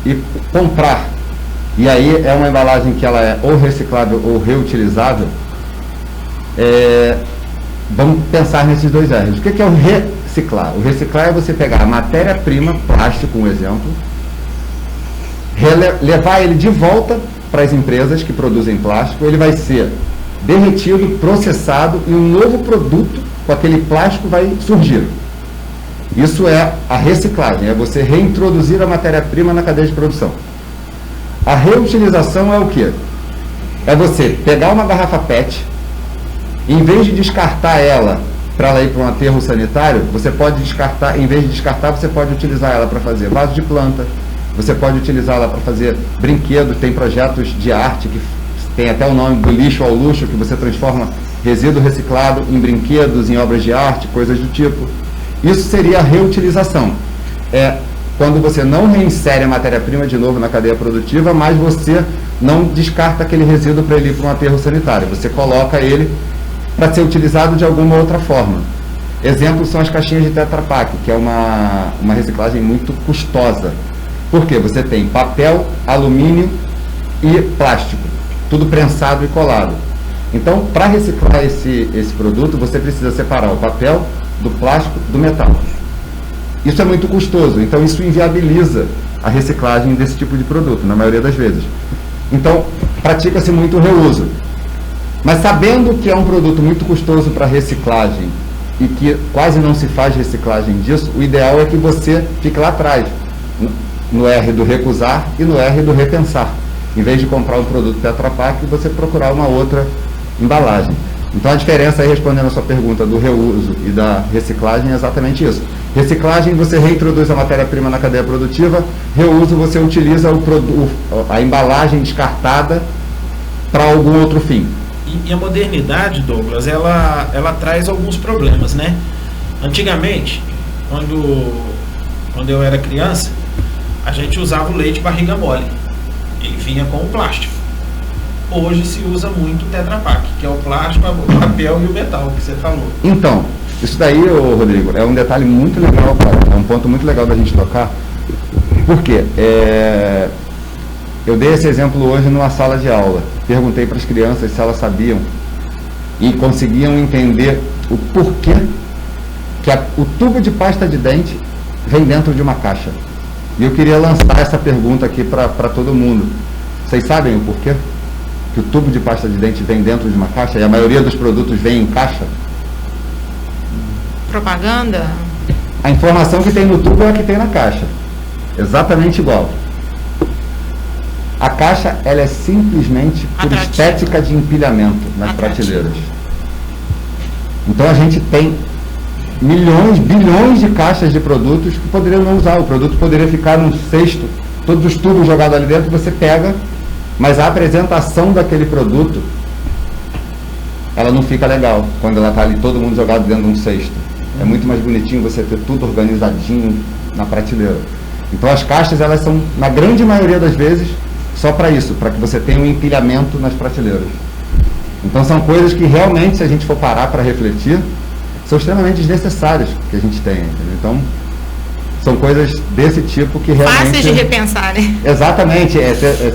e comprar, e aí é uma embalagem que ela é ou reciclável ou reutilizável, vamos pensar nesses dois R's. O que é o reciclar? O reciclar é você pegar a matéria-prima, plástico, um exemplo, levar ele de volta para as empresas que produzem plástico, ele vai ser derretido, processado e um novo produto com aquele plástico vai surgir. Isso é a reciclagem, é você reintroduzir a matéria-prima na cadeia de produção. A reutilização é o quê? É você pegar uma garrafa PET, em vez de descartar ela para ela ir para um aterro sanitário, você pode descartar, em vez de descartar, você pode utilizar ela para fazer vaso de planta, você pode utilizá-la para fazer brinquedos, tem projetos de arte que tem até o nome do lixo ao luxo, que você transforma resíduo reciclado em brinquedos, em obras de arte, coisas do tipo. Isso seria a reutilização. É quando você não reinsere a matéria-prima de novo na cadeia produtiva, mas você não descarta aquele resíduo para ele ir para um aterro sanitário. Você coloca ele para ser utilizado de alguma outra forma. Exemplos são as caixinhas de Tetra Pak, que é uma reciclagem muito custosa. Por quê? Você tem papel, alumínio e plástico, tudo prensado e colado. Então, para reciclar esse produto, você precisa separar o papel do plástico do metal. Isso é muito custoso, então isso inviabiliza a reciclagem desse tipo de produto, na maioria das vezes. Então, pratica-se muito o reuso. Mas sabendo que é um produto muito custoso para reciclagem e que quase não se faz reciclagem disso, o ideal é que você fique lá atrás, no R do recusar e no R do repensar. Em vez de comprar um produto Tetra Pak, você procurar uma outra embalagem. Então a diferença aí, respondendo a sua pergunta do reuso e da reciclagem, é exatamente isso. Reciclagem, você reintroduz a matéria-prima na cadeia produtiva. Reuso, você utiliza a embalagem descartada para algum outro fim. E a modernidade, Douglas, ela traz alguns problemas, né? Antigamente, quando eu era criança, a gente usava o leite barriga mole. Ele vinha com o plástico. Hoje se usa muito o Tetra Pak, que é o plástico, o papel e o metal, que você falou. Então, isso daí, Rodrigo, é um detalhe muito legal, cara. É um ponto muito legal da gente tocar. Por quê? Eu dei esse exemplo hoje numa sala de aula. Perguntei para as crianças se elas sabiam e conseguiam entender o porquê que o tubo de pasta de dente vem dentro de uma caixa. E eu queria lançar essa pergunta aqui para todo mundo. Vocês sabem o porquê que o tubo de pasta de dente vem dentro de uma caixa e a maioria dos produtos vem em caixa? Propaganda? A informação que tem no tubo é a que tem na caixa. Exatamente igual. A caixa, ela é simplesmente por estética de empilhamento nas prateleiras. Então a gente tem milhões, bilhões de caixas de produtos que poderiam não usar. O produto poderia ficar num cesto, todos os tubos jogados ali dentro, você pega, mas a apresentação daquele produto, ela não fica legal quando ela está ali todo mundo jogado dentro de um cesto. É muito mais bonitinho você ter tudo organizadinho na prateleira. Então as caixas, elas são, na grande maioria das vezes, só para isso, para que você tenha um empilhamento nas prateleiras. Então são coisas que realmente, se a gente for parar para refletir, são extremamente desnecessárias que a gente tem. Entendeu? Então, são coisas desse tipo que realmente... Fáceis de repensar, né? Exatamente.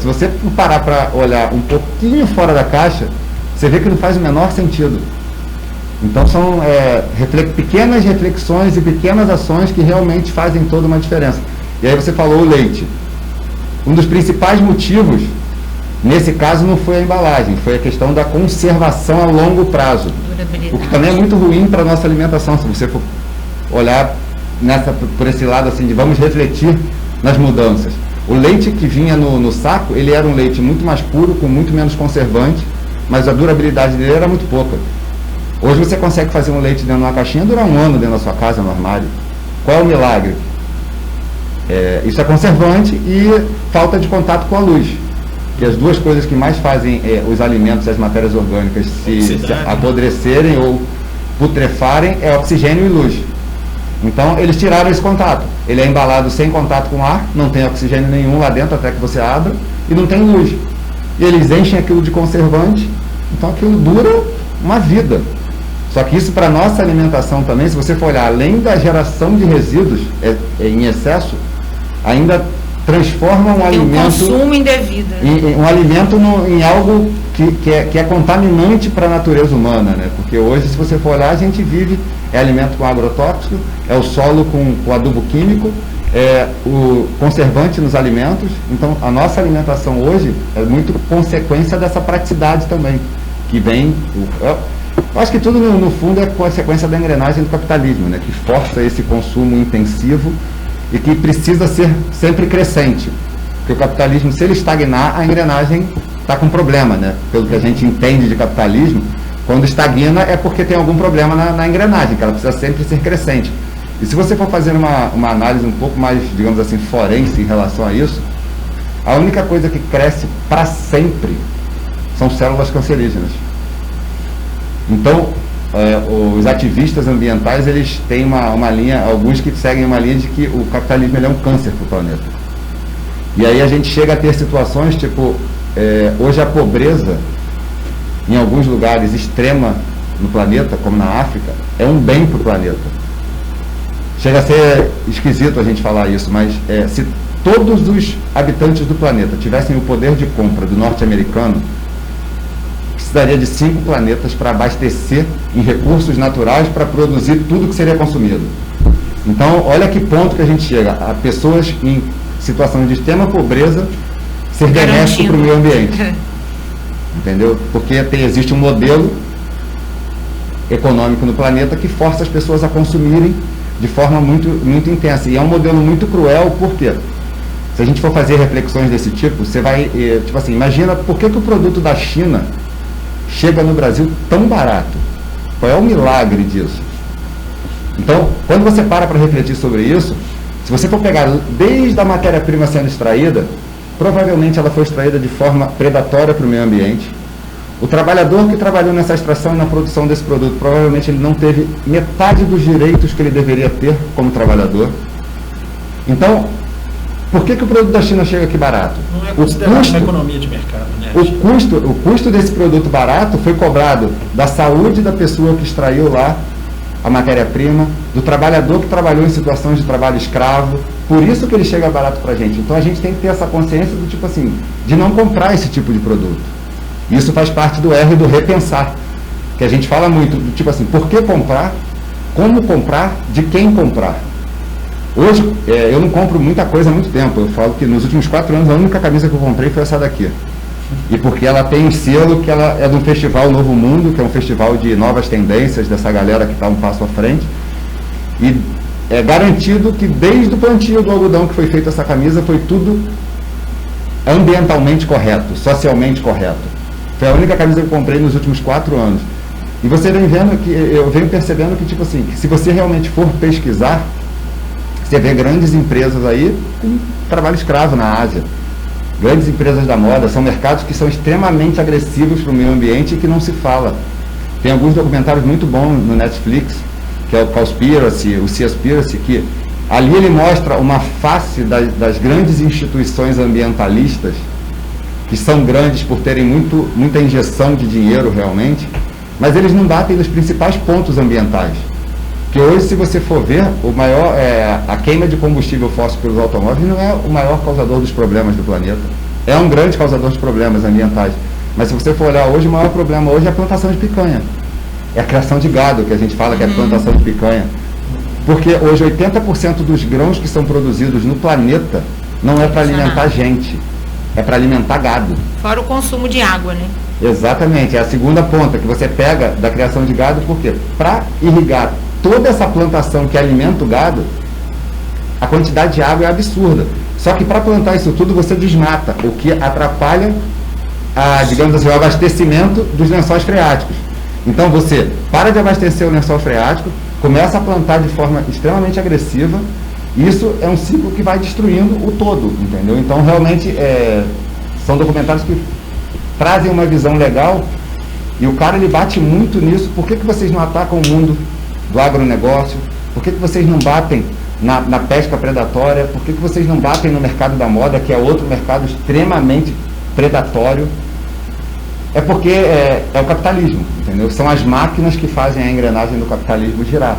Se você parar para olhar um pouquinho fora da caixa, você vê que não faz o menor sentido. Então são pequenas reflexões e pequenas ações que realmente fazem toda uma diferença. E aí você falou o leite. Um dos principais motivos, nesse caso, não foi a embalagem, foi a questão da conservação a longo prazo. O que também é muito ruim para a nossa alimentação, se você for olhar por esse lado assim, de vamos refletir nas mudanças. O leite que vinha no saco, ele era um leite muito mais puro, com muito menos conservante, mas a durabilidade dele era muito pouca. Hoje você consegue fazer um leite dentro de uma caixinha durar um ano dentro da sua casa, no armário. Qual é o milagre? Isso é conservante e falta de contato com a luz, que as duas coisas que mais fazem os alimentos e as matérias orgânicas se apodrecerem ou putrefarem é oxigênio e luz. Então eles tiraram esse contato. Ele é embalado sem contato com ar, não tem oxigênio nenhum lá dentro até que você abra e não tem luz. E eles enchem aquilo de conservante, então aquilo dura uma vida. Só que isso para a nossa alimentação também, se você for olhar, além da geração de resíduos em excesso, ainda transforma um alimento... consumo indevido. Um alimento em algo que é contaminante para a natureza humana, né? Porque hoje, se você for olhar, a gente vive, alimento com agrotóxico, o solo com adubo químico, o conservante nos alimentos. Então, a nossa alimentação hoje é muito consequência dessa praticidade também, que vem... Eu acho que tudo no fundo é consequência da engrenagem do capitalismo, né? Que força esse consumo intensivo e que precisa ser sempre crescente. Porque o capitalismo, se ele estagnar, a engrenagem está com problema, né? Pelo que a gente entende de capitalismo, quando estagna é porque tem algum problema na engrenagem, que ela precisa sempre ser crescente. E se você for fazer uma análise um pouco mais, digamos assim, forense em relação a isso, a única coisa que cresce para sempre são células cancerígenas. Então, os ativistas ambientais, eles têm uma linha, alguns que seguem uma linha de que o capitalismo ele é um câncer para o planeta. E aí a gente chega a ter situações, tipo, hoje a pobreza, em alguns lugares extrema no planeta, como na África, é um bem para o planeta. Chega a ser esquisito a gente falar isso, mas se todos os habitantes do planeta tivessem o poder de compra do norte-americano, precisaria de 5 planetas para abastecer em recursos naturais para produzir tudo que seria consumido. Então, olha que ponto que a gente chega. A pessoas em situação de extrema pobreza ser benéfico para o meio ambiente. Entendeu? Porque existe um modelo econômico no planeta que força as pessoas a consumirem de forma muito, muito intensa. E é um modelo muito cruel, por quê? Se a gente for fazer reflexões desse tipo, você vai, tipo assim, imagina por que o produto da China chega no Brasil tão barato. Qual é o milagre disso? Então, quando você para refletir sobre isso, se você for pegar desde a matéria-prima sendo extraída, provavelmente ela foi extraída de forma predatória para o meio ambiente. O trabalhador que trabalhou nessa extração e na produção desse produto, provavelmente ele não teve metade dos direitos que ele deveria ter como trabalhador. Então, por que o produto da China chega aqui barato? Não é considerado uma economia de mercado, né? O custo desse produto barato foi cobrado da saúde da pessoa que extraiu lá a matéria-prima, do trabalhador que trabalhou em situações de trabalho escravo. Por isso que ele chega barato para a gente. Então a gente tem que ter essa consciência do tipo assim, de não comprar esse tipo de produto. Isso faz parte do R do repensar, que a gente fala muito, do tipo assim, por que comprar, como comprar, de quem comprar. Hoje, eu não compro muita coisa há muito tempo. Eu falo que nos últimos 4 anos a única camisa que eu comprei foi essa daqui. E porque ela tem um selo que ela é do festival Novo Mundo, que é um festival de novas tendências, dessa galera que está um passo à frente. E é garantido que desde o plantio do algodão que foi feita essa camisa, foi tudo ambientalmente correto, socialmente correto. Foi a única camisa que eu comprei nos últimos 4 anos. E você vem vendo que, eu venho percebendo que, tipo assim, que se você realmente for pesquisar, você vê grandes empresas aí com trabalho escravo na Ásia. Grandes empresas da moda, são mercados que são extremamente agressivos para o meio ambiente e que não se fala. Tem alguns documentários muito bons no Netflix, que é o Cowspiracy, o Seaspiracy, que ali ele mostra uma face das grandes instituições ambientalistas, que são grandes por terem muita injeção de dinheiro realmente, mas eles não batem nos principais pontos ambientais. Que hoje, se você for ver, a queima de combustível fóssil pelos automóveis não é o maior causador dos problemas do planeta. É um grande causador de problemas ambientais. Mas se você for olhar hoje, o maior problema hoje é a plantação de picanha. É a criação de gado, que a gente fala que é a plantação de picanha. Porque hoje 80% dos grãos que são produzidos no planeta não é para alimentar gente, é para alimentar gado. Fora o consumo de água, né? Exatamente, é a segunda ponta que você pega da criação de gado, por quê? Para irrigar toda essa plantação que alimenta o gado, a quantidade de água é absurda. Só que para plantar isso tudo você desmata, o que atrapalha digamos assim, o abastecimento dos lençóis freáticos. Então você para de abastecer o lençol freático, começa a plantar de forma extremamente agressiva, e isso é um ciclo que vai destruindo o todo, entendeu? Então realmente são documentários que trazem uma visão legal, e o cara ele bate muito nisso. Por que vocês não atacam o mundo do agronegócio? Por que vocês não batem na pesca predatória? Por que vocês não batem no mercado da moda, que é outro mercado extremamente predatório? É porque é o capitalismo, entendeu? São as máquinas que fazem a engrenagem do capitalismo girar.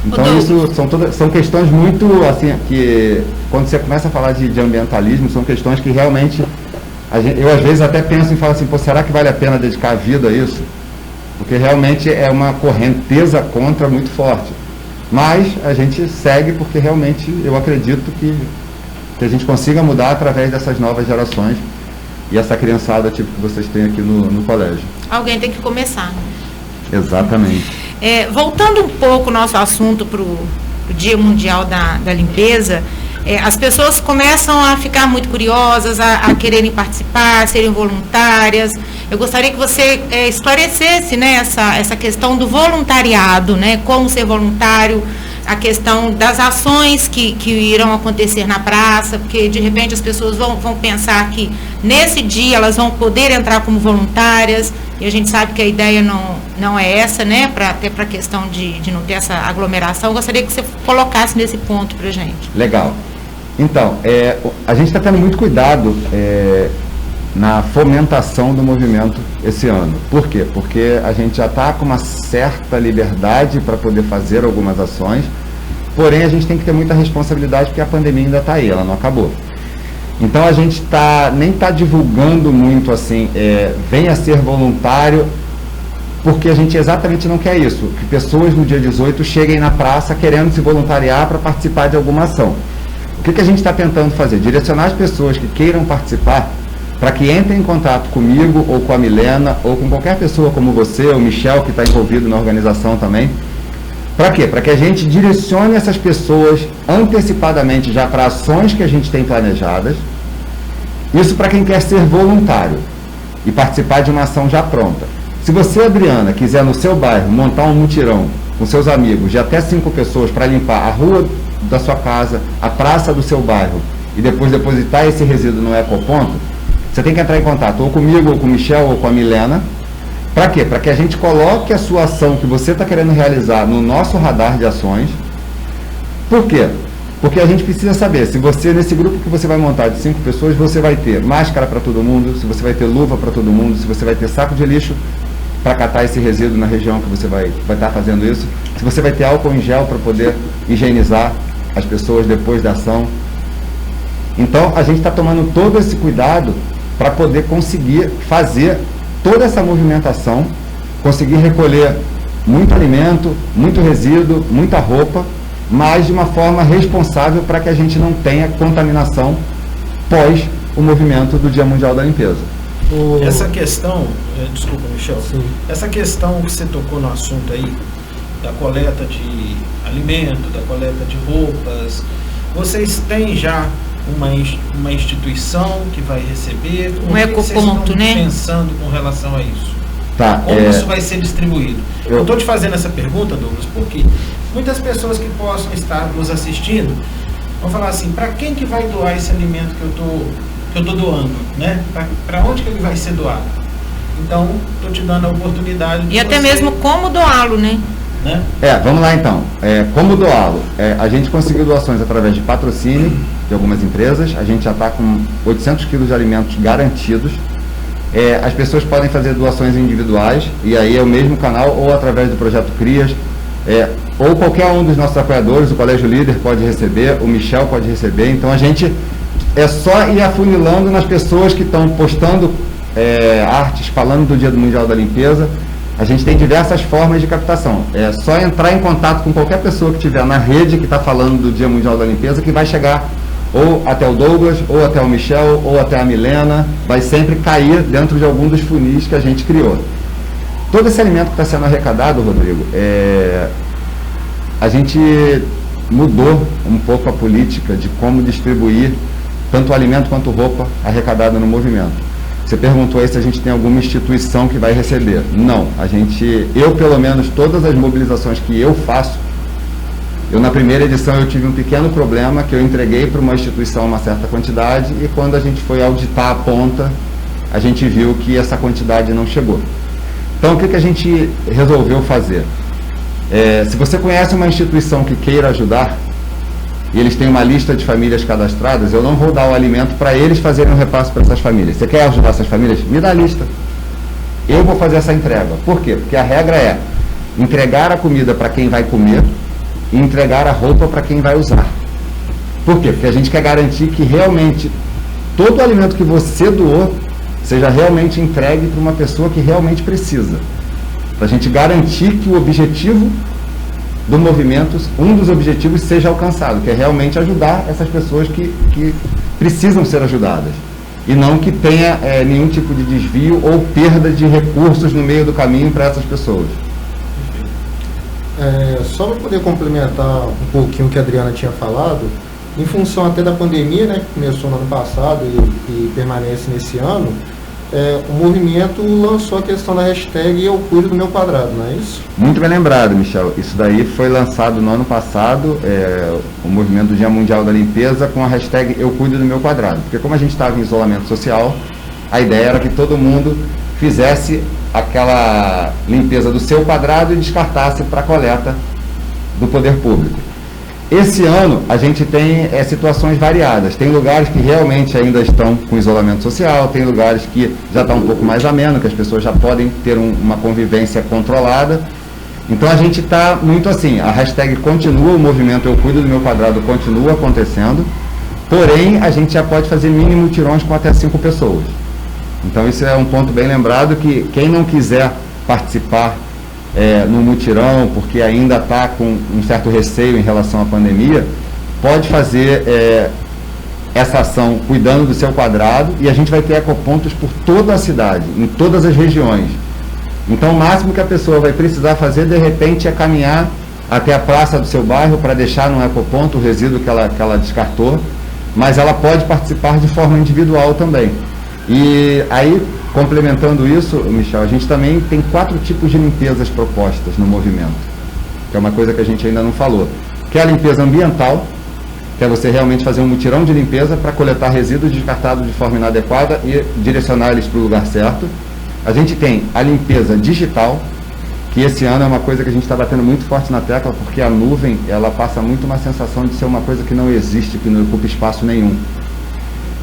Então isso são questões muito, assim, que quando você começa a falar de ambientalismo, são questões que realmente, eu às vezes até penso e falo assim, pô, será que vale a pena dedicar a vida a isso? Porque realmente é uma correnteza contra muito forte. Mas a gente segue porque realmente eu acredito que a gente consiga mudar através dessas novas gerações e essa criançada tipo que vocês têm aqui no colégio. Alguém tem que começar. Exatamente. Voltando um pouco o nosso assunto para o Dia Mundial da Limpeza, as pessoas começam a ficar muito curiosas, a quererem participar, serem voluntárias. Eu gostaria que você esclarecesse, né, essa questão do voluntariado, né, como ser voluntário, a questão das ações que irão acontecer na praça, porque de repente as pessoas vão pensar que nesse dia elas vão poder entrar como voluntárias, e a gente sabe que a ideia não é essa, né, até para a questão de não ter essa aglomeração. Eu gostaria que você colocasse nesse ponto para a gente. Legal. Então, a gente está tendo muito cuidado na fomentação do movimento esse ano. Por quê? Porque a gente já está com uma certa liberdade para poder fazer algumas ações, porém a gente tem que ter muita responsabilidade porque a pandemia ainda está aí, ela não acabou. Então a gente nem está divulgando muito assim, venha ser voluntário, porque a gente exatamente não quer isso, que pessoas no dia 18 cheguem na praça querendo se voluntariar para participar de alguma ação. O que a gente está tentando fazer? Direcionar as pessoas que queiram participar para que entrem em contato comigo, ou com a Milena, ou com qualquer pessoa como você, ou o Michel, que está envolvido na organização também. Para quê? Para que a gente direcione essas pessoas antecipadamente já para ações que a gente tem planejadas. Isso para quem quer ser voluntário e participar de uma ação já pronta. Se você, Adriana, quiser no seu bairro montar um mutirão com seus amigos de até 5 pessoas para limpar a rua da sua casa, a praça do seu bairro, e depois depositar esse resíduo no ecoponto, você tem que entrar em contato ou comigo, ou com o Michel, ou com a Milena. Para quê? Para que a gente coloque a sua ação que você está querendo realizar no nosso radar de ações. Por quê? Porque a gente precisa saber se você, nesse grupo que você vai montar de 5 pessoas, você vai ter máscara para todo mundo, se você vai ter luva para todo mundo, se você vai ter saco de lixo para catar esse resíduo na região que você vai estar fazendo isso, se você vai ter álcool em gel para poder higienizar as pessoas depois da ação. Então, a gente está tomando todo esse cuidado para poder conseguir fazer toda essa movimentação, conseguir recolher muito alimento, muito resíduo, muita roupa, mas de uma forma responsável para que a gente não tenha contaminação pós o movimento do Dia Mundial da Limpeza. Essa questão, desculpa, Michel, essa questão que você tocou no assunto aí, da coleta de alimento, da coleta de roupas, vocês têm já uma instituição que vai receber? Um ecoponto, né? Pensando com relação a isso? Tá, como isso vai ser distribuído? Eu estou te fazendo essa pergunta, Douglas, porque muitas pessoas que possam estar nos assistindo vão falar assim, para quem que vai doar esse alimento que eu estou doando, né? Para onde que ele vai ser doado? Então, estou te dando a oportunidade de E até mesmo como doá-lo, né? Vamos lá então. Como doá-lo? A gente conseguiu doações através de patrocínio de algumas empresas. A gente já está com 800 quilos de alimentos garantidos. As pessoas podem fazer doações individuais, e aí é o mesmo canal, ou através do Projeto Crias, ou qualquer um dos nossos apoiadores. O Colégio Líder pode receber, o Michel pode receber. Então a gente só ir afunilando nas pessoas que estão postando artes falando do Dia Mundial da Limpeza. A gente tem diversas formas de captação. É só entrar em contato com qualquer pessoa que estiver na rede que está falando do Dia Mundial da Limpeza, que vai chegar ou até o Douglas, ou até o Michel, ou até a Milena, vai sempre cair dentro de algum dos funis que a gente criou. Todo esse alimento que está sendo arrecadado, Rodrigo, a gente mudou um pouco a política de como distribuir tanto o alimento quanto roupa arrecadada no movimento. Você perguntou aí se a gente tem alguma instituição que vai receber. Não, eu pelo menos, todas as mobilizações que eu faço, na primeira edição eu tive um pequeno problema que eu entreguei para uma instituição uma certa quantidade, e quando a gente foi auditar a ponta, a gente viu que essa quantidade não chegou. Então o que a gente resolveu fazer? Se você conhece uma instituição que queira ajudar, e eles têm uma lista de famílias cadastradas, eu não vou dar o alimento para eles fazerem um repasse para essas famílias. Você quer ajudar essas famílias? Me dá a lista. Eu vou fazer essa entrega. Por quê? Porque a regra é entregar a comida para quem vai comer e entregar a roupa para quem vai usar. Por quê? Porque a gente quer garantir que realmente todo o alimento que você doou seja realmente entregue para uma pessoa que realmente precisa. Para a gente garantir que o objetivo do movimento, um dos objetivos seja alcançado, que é realmente ajudar essas pessoas que precisam ser ajudadas, e não que tenha nenhum tipo de desvio ou perda de recursos no meio do caminho para essas pessoas. Só para poder complementar um pouquinho o que a Adriana tinha falado, em função até da pandemia, né, que começou no ano passado e permanece nesse ano, o movimento lançou a questão da hashtag Eu Cuido do Meu Quadrado, não é isso? Muito bem lembrado, Michel. Isso daí foi lançado no ano passado, o movimento do Dia Mundial da Limpeza, com a hashtag Eu Cuido do Meu Quadrado. Porque como a gente estava em isolamento social, a ideia era que todo mundo fizesse aquela limpeza do seu quadrado e descartasse para a coleta do poder público. Esse ano a gente tem situações variadas. Tem lugares que realmente ainda estão com isolamento social, tem lugares que já está um pouco mais ameno, que as pessoas já podem ter uma convivência controlada. Então a gente está muito assim, a hashtag continua, o movimento Eu Cuido do Meu Quadrado continua acontecendo, porém a gente já pode fazer mínimo tirões com até 5 pessoas. Então isso é um ponto bem lembrado, que quem não quiser participar no mutirão, porque ainda está com um certo receio em relação à pandemia, pode fazer essa ação cuidando do seu quadrado, e a gente vai ter ecopontos por toda a cidade, em todas as regiões. Então o máximo que a pessoa vai precisar fazer, de repente, é caminhar até a praça do seu bairro para deixar no ecoponto o resíduo que ela descartou, mas ela pode participar de forma individual também. E aí, complementando isso, Michel, a gente também tem 4 tipos de limpezas propostas no movimento, que é uma coisa que a gente ainda não falou, que é a limpeza ambiental, que é você realmente fazer um mutirão de limpeza para coletar resíduos descartados de forma inadequada e direcionar eles para o lugar certo. A gente tem a limpeza digital, que esse ano é uma coisa que a gente está batendo muito forte na tecla, porque a nuvem, ela passa muito uma sensação de ser uma coisa que não existe, que não ocupa espaço nenhum.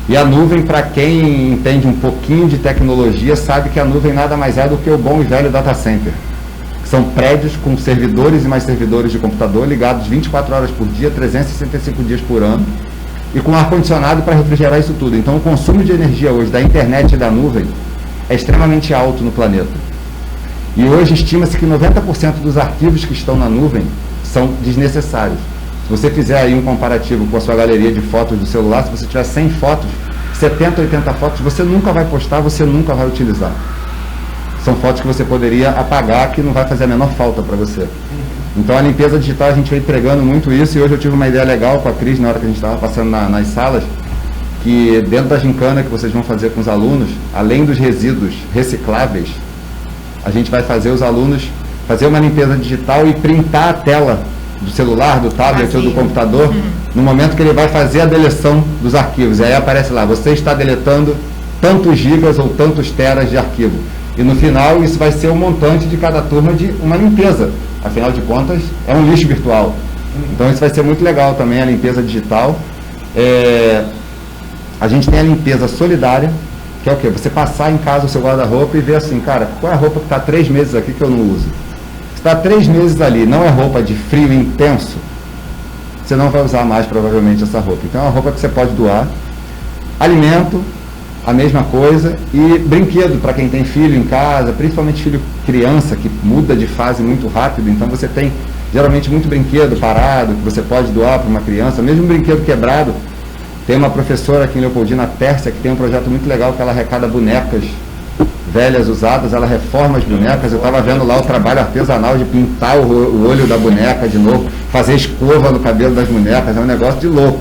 E a nuvem, para quem entende um pouquinho de tecnologia, sabe que a nuvem nada mais é do que o bom e velho data center. Que são prédios com servidores e mais servidores de computador ligados 24 horas por dia, 365 dias por ano, e com ar-condicionado para refrigerar isso tudo. Então o consumo de energia hoje da internet e da nuvem é extremamente alto no planeta. E hoje estima-se que 90% dos arquivos que estão na nuvem são desnecessários. Se você fizer aí um comparativo com a sua galeria de fotos do celular, se você tiver 100 fotos, 70, 80 fotos, você nunca vai postar, você nunca vai utilizar. São fotos que você poderia apagar, que não vai fazer a menor falta para você. Então a limpeza digital, a gente vem pregando muito isso, e hoje eu tive uma ideia legal com a Cris, na hora que a gente estava passando nas salas, que dentro da gincana que vocês vão fazer com os alunos, além dos resíduos recicláveis, a gente vai fazer os alunos fazer uma limpeza digital e printar a tela do celular, do tablet ou do computador, no momento que ele vai fazer a deleção dos arquivos. E aí aparece lá, você está deletando tantos gigas ou tantos teras de arquivo. E no final isso vai ser o montante de cada turma de uma limpeza. Afinal de contas, é um lixo virtual. Então isso vai ser muito legal também, a limpeza digital. A gente tem a limpeza solidária, que é o quê? Você passar em casa o seu guarda-roupa e ver assim, cara, qual é a roupa que está 3 meses aqui que eu não uso? Está 3 meses ali, não é roupa de frio intenso, você não vai usar mais provavelmente essa roupa. Então é uma roupa que você pode doar. Alimento, a mesma coisa. E brinquedo, para quem tem filho em casa, principalmente filho criança, que muda de fase muito rápido. Então você tem geralmente muito brinquedo parado, que você pode doar para uma criança, mesmo um brinquedo quebrado. Tem uma professora aqui em Leopoldina, a Tércia, que tem um projeto muito legal, que ela arrecada bonecas velhas, usadas, ela reforma as bonecas. Eu estava vendo lá o trabalho artesanal de pintar o olho da boneca de novo, fazer escova no cabelo das bonecas, é um negócio de louco.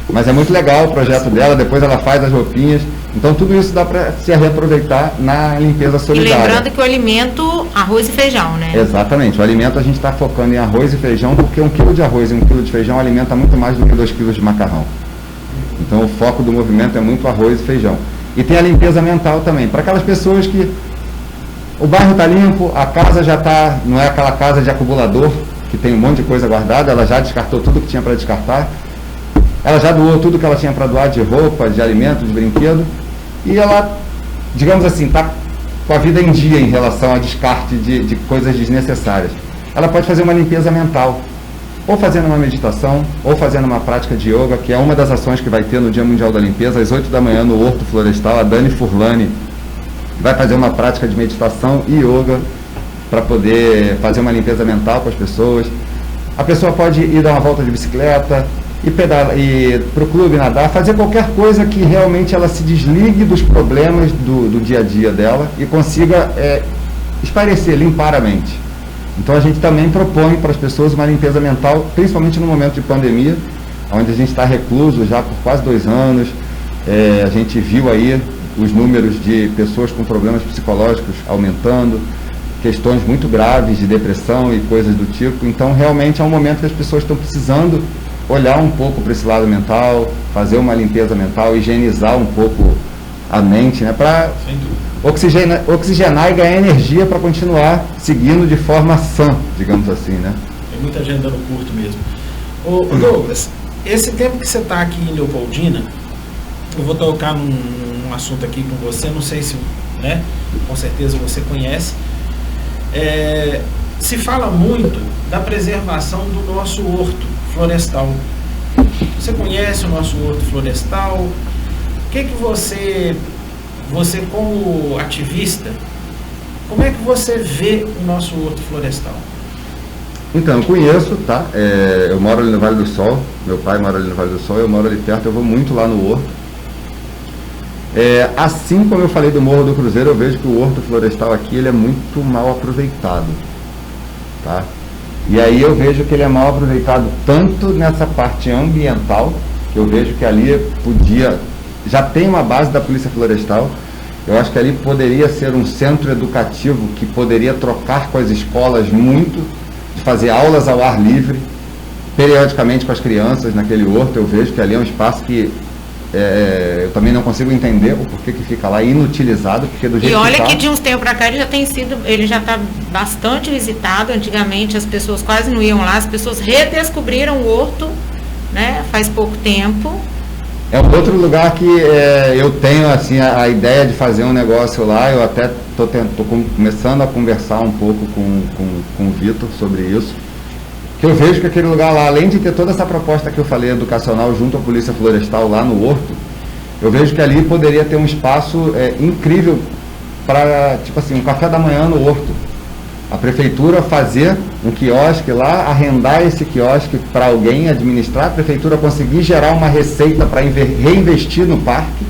Mas é muito legal o projeto dela, depois ela faz as roupinhas. Então tudo isso dá para se reaproveitar na limpeza solidária. E lembrando que o alimento, arroz e feijão, né? Exatamente, o alimento a gente está focando em arroz e feijão, porque 1 quilo de arroz e 1 quilo de feijão alimenta muito mais do que 2 quilos de macarrão. Então o foco do movimento é muito arroz e feijão. E tem a limpeza mental também, para aquelas pessoas que o bairro está limpo, a casa já está, não é aquela casa de acumulador, que tem um monte de coisa guardada, ela já descartou tudo que tinha para descartar, ela já doou tudo que ela tinha para doar de roupa, de alimento, de brinquedo, e ela, digamos assim, está com a vida em dia em relação ao descarte de coisas desnecessárias. Ela pode fazer uma limpeza mental, ou fazendo uma meditação, ou fazendo uma prática de yoga, que é uma das ações que vai ter no Dia Mundial da Limpeza, às 8 da manhã no Horto Florestal. A Dani Furlani vai fazer uma prática de meditação e yoga para poder fazer uma limpeza mental com as pessoas. A pessoa pode ir dar uma volta de bicicleta, ir para o clube nadar, fazer qualquer coisa que realmente ela se desligue dos problemas do dia a dia dela e consiga espairecer, limpar a mente. Então a gente também propõe para as pessoas uma limpeza mental, principalmente no momento de pandemia, onde a gente está recluso já por quase 2 anos. A gente viu aí os números de pessoas com problemas psicológicos aumentando, questões muito graves de depressão e coisas do tipo. Então realmente é um momento que as pessoas estão precisando olhar um pouco para esse lado mental, fazer uma limpeza mental, higienizar um pouco a mente, né, para oxigenar e ganhar energia para continuar seguindo de forma sã, digamos assim, né? Tem muita gente dando curto mesmo. Ô Douglas, esse tempo que você está aqui em Leopoldina, eu vou tocar num assunto aqui com você, não sei se, né, com certeza você conhece. Se fala muito da preservação do nosso horto florestal. Você conhece o nosso horto florestal? O que você como ativista, como é que você vê o nosso horto florestal? Então, eu conheço, tá? Eu moro ali no Vale do Sol, meu pai mora ali no Vale do Sol, eu moro ali perto, eu vou muito lá no horto. Assim como eu falei do Morro do Cruzeiro, eu vejo que o horto florestal aqui ele é muito mal aproveitado, tá? E aí eu vejo que ele é mal aproveitado tanto nessa parte ambiental, que eu vejo que ali já tem uma base da Polícia Florestal. Eu acho que ali poderia ser um centro educativo que poderia trocar com as escolas muito, de fazer aulas ao ar livre, periodicamente com as crianças naquele horto. Eu vejo que ali é um espaço que eu também não consigo entender o porquê que fica lá inutilizado, porque do jeito e olha que de uns tempos para cá ele já está bastante visitado. Antigamente as pessoas quase não iam lá, as pessoas redescobriram o horto, né, faz pouco tempo. É um outro lugar que eu tenho assim a ideia de fazer um negócio lá. Eu até estou começando a conversar um pouco com o Vitor sobre isso. Que eu vejo que aquele lugar lá, além de ter toda essa proposta que eu falei, educacional, junto à Polícia Florestal lá no horto, eu vejo que ali poderia ter um espaço incrível para, tipo assim, um café da manhã no horto. A prefeitura fazer um quiosque lá, arrendar esse quiosque para alguém administrar, a prefeitura conseguir gerar uma receita para reinvestir no parque,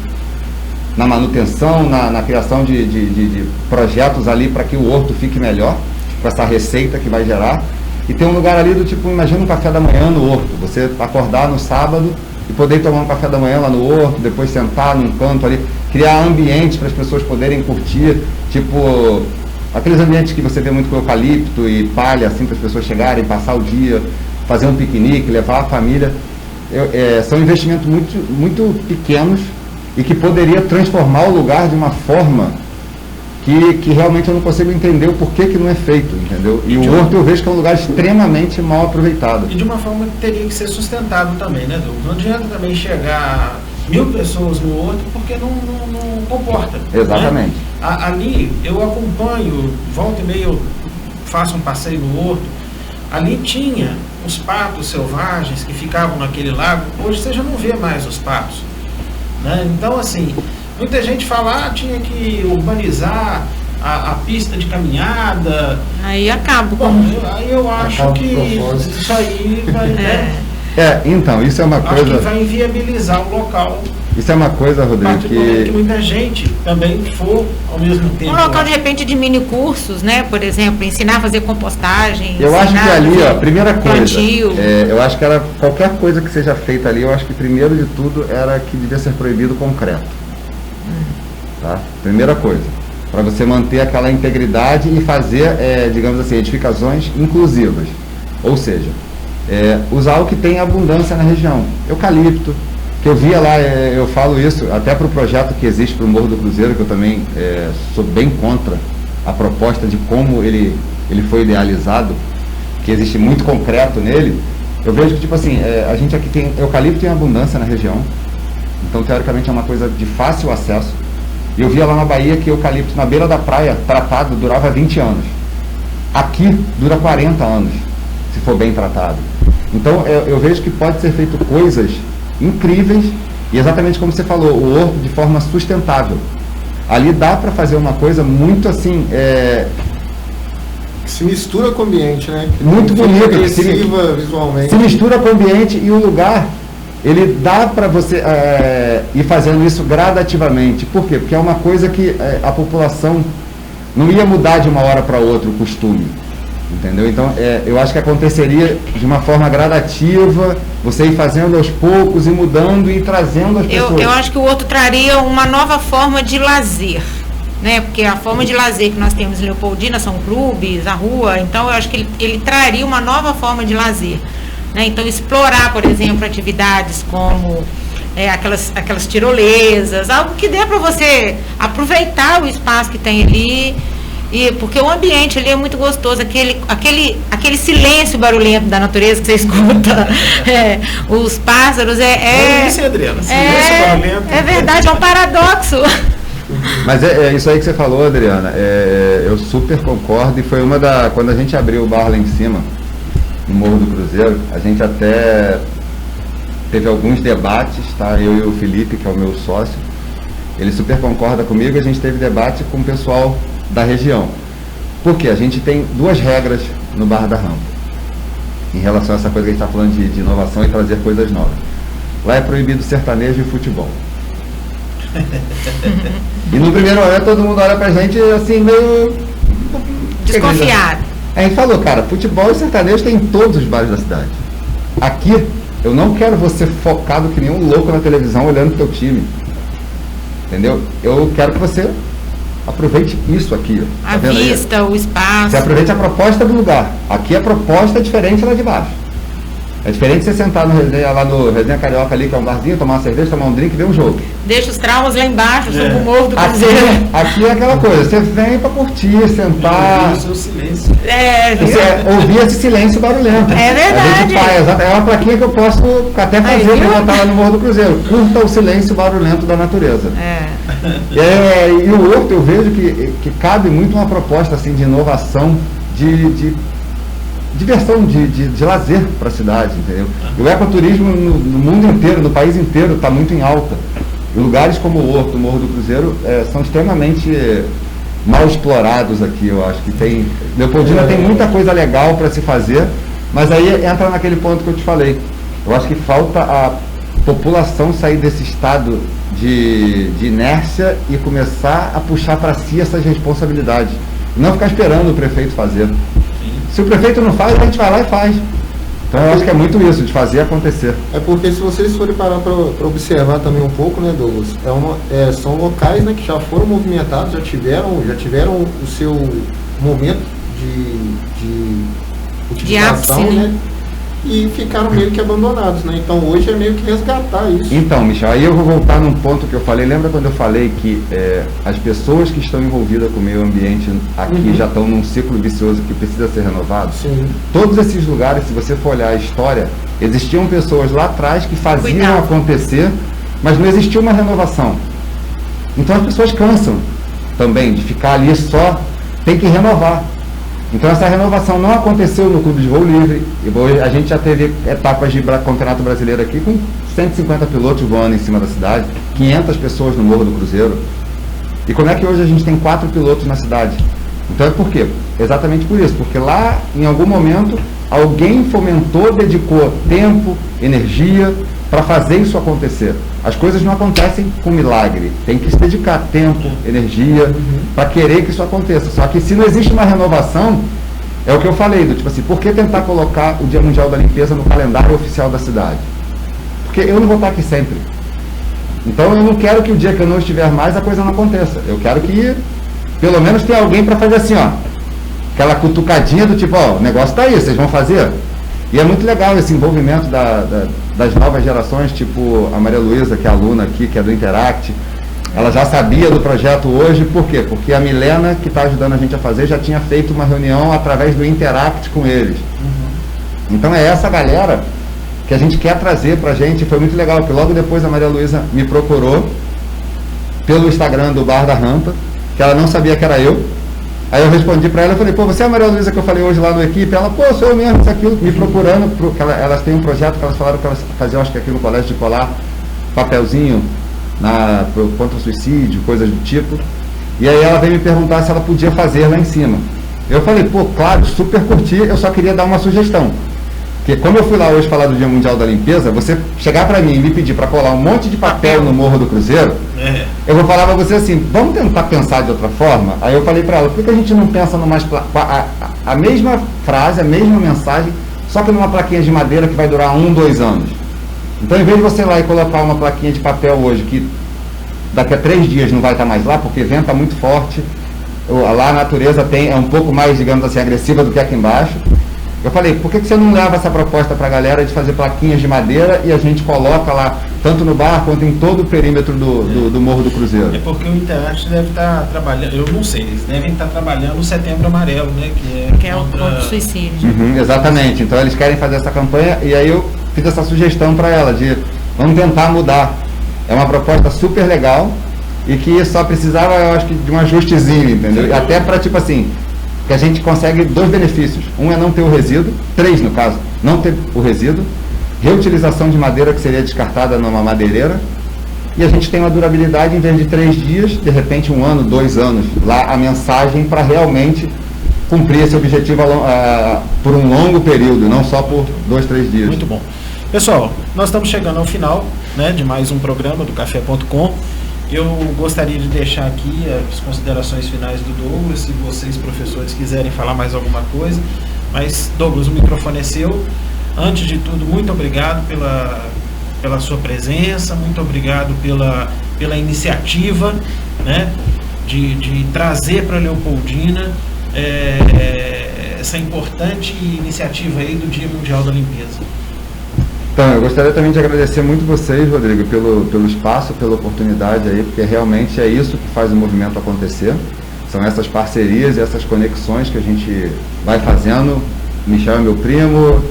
na manutenção, na criação de projetos ali para que o horto fique melhor, com essa receita que vai gerar. E tem um lugar ali do tipo, imagina um café da manhã no horto, você acordar no sábado e poder tomar um café da manhã lá no horto, depois sentar num canto ali, criar ambientes para as pessoas poderem curtir, tipo aqueles ambientes que você vê muito com eucalipto e palha, assim, para as pessoas chegarem, passar o dia, fazer um piquenique, levar a família. São investimentos muito, muito pequenos e que poderia transformar o lugar de uma forma que realmente eu não consigo entender o porquê que não é feito, entendeu? E o horto eu vejo que é um lugar extremamente mal aproveitado. E de uma forma que teria que ser sustentável também, né, Douglas? Não adianta também chegar 1000 pessoas no horto porque não comporta. Exatamente. Né? Ali eu acompanho, volta e meia eu faço um passeio no horto. Ali tinha os patos selvagens que ficavam naquele lago. Hoje você já não vê mais os patos, né? Então, assim, muita gente fala, tinha que urbanizar a pista de caminhada. Aí acaba. Aí eu acho que isso aí vai... Então, isso é uma coisa... Acho que vai inviabilizar o local. Isso é uma coisa, Rodrigo, que muita gente também for ao mesmo tempo. Um local, de repente, de mini cursos, né? Por exemplo, ensinar a fazer compostagem. Eu acho que ali, a primeira coisa, plantio. Eu acho que era qualquer coisa que seja feita ali, eu acho que primeiro de tudo era que devia ser proibido o concreto. Tá? Primeira coisa, para você manter aquela integridade e fazer, digamos assim, edificações inclusivas. Ou seja, usar o que tem abundância na região. Eucalipto, que eu via lá, eu falo isso até para o projeto que existe para o Morro do Cruzeiro, que eu também sou bem contra a proposta de como ele foi idealizado, que existe muito concreto nele. Eu vejo que, tipo assim, a gente aqui tem eucalipto em abundância na região, então teoricamente é uma coisa de fácil acesso. E eu via lá na Bahia que eucalipto na beira da praia, tratado, durava 20 anos. Aqui dura 40 anos, se for bem tratado. Então eu vejo que pode ser feito coisas incríveis, e exatamente como você falou, o horto de forma sustentável. Ali dá para fazer uma coisa muito assim... que se mistura com o ambiente, né? Muito bonito. Agressiva visualmente. Se mistura com o ambiente e o lugar... Ele dá para você ir fazendo isso gradativamente. Por quê? Porque é uma coisa que a população não ia mudar de uma hora para outra o costume. Entendeu? Então, eu acho que aconteceria de uma forma gradativa, você ir fazendo aos poucos e mudando e trazendo as pessoas. Eu acho que o Horto traria uma nova forma de lazer, né? Porque a forma de lazer que nós temos em Leopoldina são clubes, a rua, então eu acho que ele traria uma nova forma de lazer, né? Então, explorar, por exemplo, atividades como aquelas tirolesas, algo que dê para você aproveitar o espaço que tem ali. Porque o ambiente ali é muito gostoso, aquele silêncio barulhento da natureza que você escuta, os pássaros, Isso, Adriana, silêncio barulhento. É verdade, é um paradoxo. Mas é isso aí que você falou, Adriana, eu super concordo, e foi quando a gente abriu o bar lá em cima, no Morro do Cruzeiro, a gente até teve alguns debates, tá? Eu e o Felipe, que é o meu sócio, ele super concorda comigo, a gente teve debate com o pessoal da região. Porque a gente tem duas regras no Bar da Rampa em relação a essa coisa que a gente está falando de inovação e trazer coisas novas. Lá é proibido sertanejo e futebol. E no primeiro momento todo mundo olha pra gente assim, meio desconfiado. A gente falou, cara, futebol e sertanejo tem em todos os bares da cidade. Aqui, eu não quero você focado que nem um louco na televisão olhando pro teu time. Entendeu? Eu quero que você aproveite isso aqui. Ó. A vista, o espaço. Você aproveite a proposta do lugar. Aqui a proposta é diferente lá de baixo. É diferente você sentar lá no Resenha Carioca ali, que é um barzinho, tomar uma cerveja, tomar um drink e ver um jogo. Deixa os traumas lá embaixo, sobre o Morro do Cruzeiro. Aqui é aquela coisa, você vem pra curtir, sentar. Ouvir o seu silêncio. Ouvir esse silêncio barulhento. É verdade. É uma plaquinha que eu posso até fazer pra botar lá no Morro do Cruzeiro. Curta o silêncio barulhento da natureza. E o Horto, eu vejo que cabe muito uma proposta assim, de inovação, de diversão, de lazer para a cidade, entendeu? O ecoturismo no mundo inteiro, no país inteiro, está muito em alta. E lugares como o Horto, o Morro do Cruzeiro, são extremamente mal explorados aqui, eu acho que tem... Leopoldina tem muita coisa legal para se fazer, mas aí entra naquele ponto que eu te falei. Eu acho que falta a população sair desse estado de inércia e começar a puxar para si essas responsabilidades. Não ficar esperando o prefeito fazer. Se o prefeito não faz, a gente vai lá e faz. Então eu acho que é muito isso, de fazer acontecer. É porque se vocês forem parar para observar também um pouco, né, Douglas, são locais, né, que já foram movimentados, já tiveram o seu momento de utilização, ápice, né? E ficaram meio que abandonados, né? Então hoje é meio que resgatar isso. Então, Michel, aí eu vou voltar num ponto que eu falei. Lembra quando eu falei que as pessoas que estão envolvidas com o meio ambiente aqui já estão num ciclo vicioso que precisa ser renovado? Sim. Todos esses lugares, se você for olhar a história, existiam pessoas lá atrás que faziam acontecer, mas não existia uma renovação. Então as pessoas cansam também de ficar ali só, tem que renovar. Então essa renovação não aconteceu no Clube de Voo Livre. A gente já teve etapas de campeonato brasileiro aqui com 150 pilotos voando em cima da cidade, 500 pessoas no Morro do Cruzeiro. E como é que hoje a gente tem 4 pilotos na cidade? Então é por quê? Exatamente por isso, porque lá em algum momento alguém fomentou, dedicou tempo, energia para fazer isso acontecer. As coisas não acontecem com milagre, tem que se dedicar tempo, energia para querer que isso aconteça. Só que se não existe uma renovação, é o que eu falei, do tipo assim, por que tentar colocar o Dia Mundial da Limpeza no calendário oficial da cidade? Porque eu não vou estar aqui sempre. Então eu não quero que o dia que eu não estiver mais a coisa não aconteça. Eu quero que pelo menos tenha alguém para fazer assim, ó, aquela cutucadinha do tipo, ó, o negócio tá aí, vocês vão fazer? E é muito legal esse envolvimento das novas gerações, tipo a Maria Luísa, que é aluna aqui, que é do Interact. Ela já sabia do projeto hoje, por quê? Porque a Milena, que está ajudando a gente a fazer, já tinha feito uma reunião através do Interact com eles. Então é essa galera que a gente quer trazer pra gente. Foi muito legal, porque logo depois a Maria Luísa me procurou pelo Instagram do Bar da Rampa, que ela não sabia que era eu. Aí eu respondi para ela, eu falei, pô, você é a Maria Luísa que eu falei hoje lá no equipe? Ela, pô, sou eu mesmo, isso, aquilo, me procurando, elas têm um projeto que elas falaram que elas faziam, acho que aqui no colégio, de colar papelzinho contra o suicídio, coisas do tipo. E aí ela veio me perguntar se ela podia fazer lá em cima. Eu falei, pô, claro, super curti, eu só queria dar uma sugestão. Porque como eu fui lá hoje falar do Dia Mundial da Limpeza, você chegar para mim e me pedir para colar um monte de papel no Morro do Cruzeiro, eu vou falar para você assim, vamos tentar pensar de outra forma? Aí eu falei para ela, por que a gente não pensa no mais... a mesma frase, a mesma mensagem, só que numa plaquinha de madeira que vai durar 1, 2 anos. Então, em vez de você ir lá e colocar uma plaquinha de papel hoje, que daqui a 3 dias não vai estar mais lá, porque venta muito forte, lá a natureza é um pouco mais, digamos assim, agressiva do que aqui embaixo. Eu falei, por que você não leva essa proposta para a galera de fazer plaquinhas de madeira e a gente coloca lá, tanto no bar quanto em todo o perímetro do Morro do Cruzeiro? É porque o Interarte deve estar trabalhando, eu não sei, eles devem estar trabalhando o Setembro Amarelo, né? Que é o contra o suicídio. Exatamente, então eles querem fazer essa campanha e aí eu fiz essa sugestão para ela, de vamos tentar mudar. É uma proposta super legal e que só precisava, eu acho que, de um ajustezinho, entendeu? E até para, tipo assim, que a gente consegue 2 benefícios. Um é não ter o resíduo, 3 no caso, não ter o resíduo, reutilização de madeira que seria descartada numa madeireira, e a gente tem uma durabilidade em vez de 3 dias, de repente 1 ano, 2 anos, lá a mensagem para realmente cumprir esse objetivo por um longo período, não só por 2, 3 dias. Muito bom. Pessoal, nós estamos chegando ao final, né, de mais um programa do Café.com. Eu gostaria de deixar aqui as considerações finais do Douglas, se vocês, professores, quiserem falar mais alguma coisa. Mas, Douglas, o microfone é seu. Antes de tudo, muito obrigado pela sua presença, muito obrigado pela iniciativa, né, de trazer para Leopoldina essa importante iniciativa aí do Dia Mundial da Limpeza. Então, eu gostaria também de agradecer muito vocês, Rodrigo, pelo espaço, pela oportunidade aí, porque realmente é isso que faz o movimento acontecer. São essas parcerias e essas conexões que a gente vai fazendo. Michel é meu primo,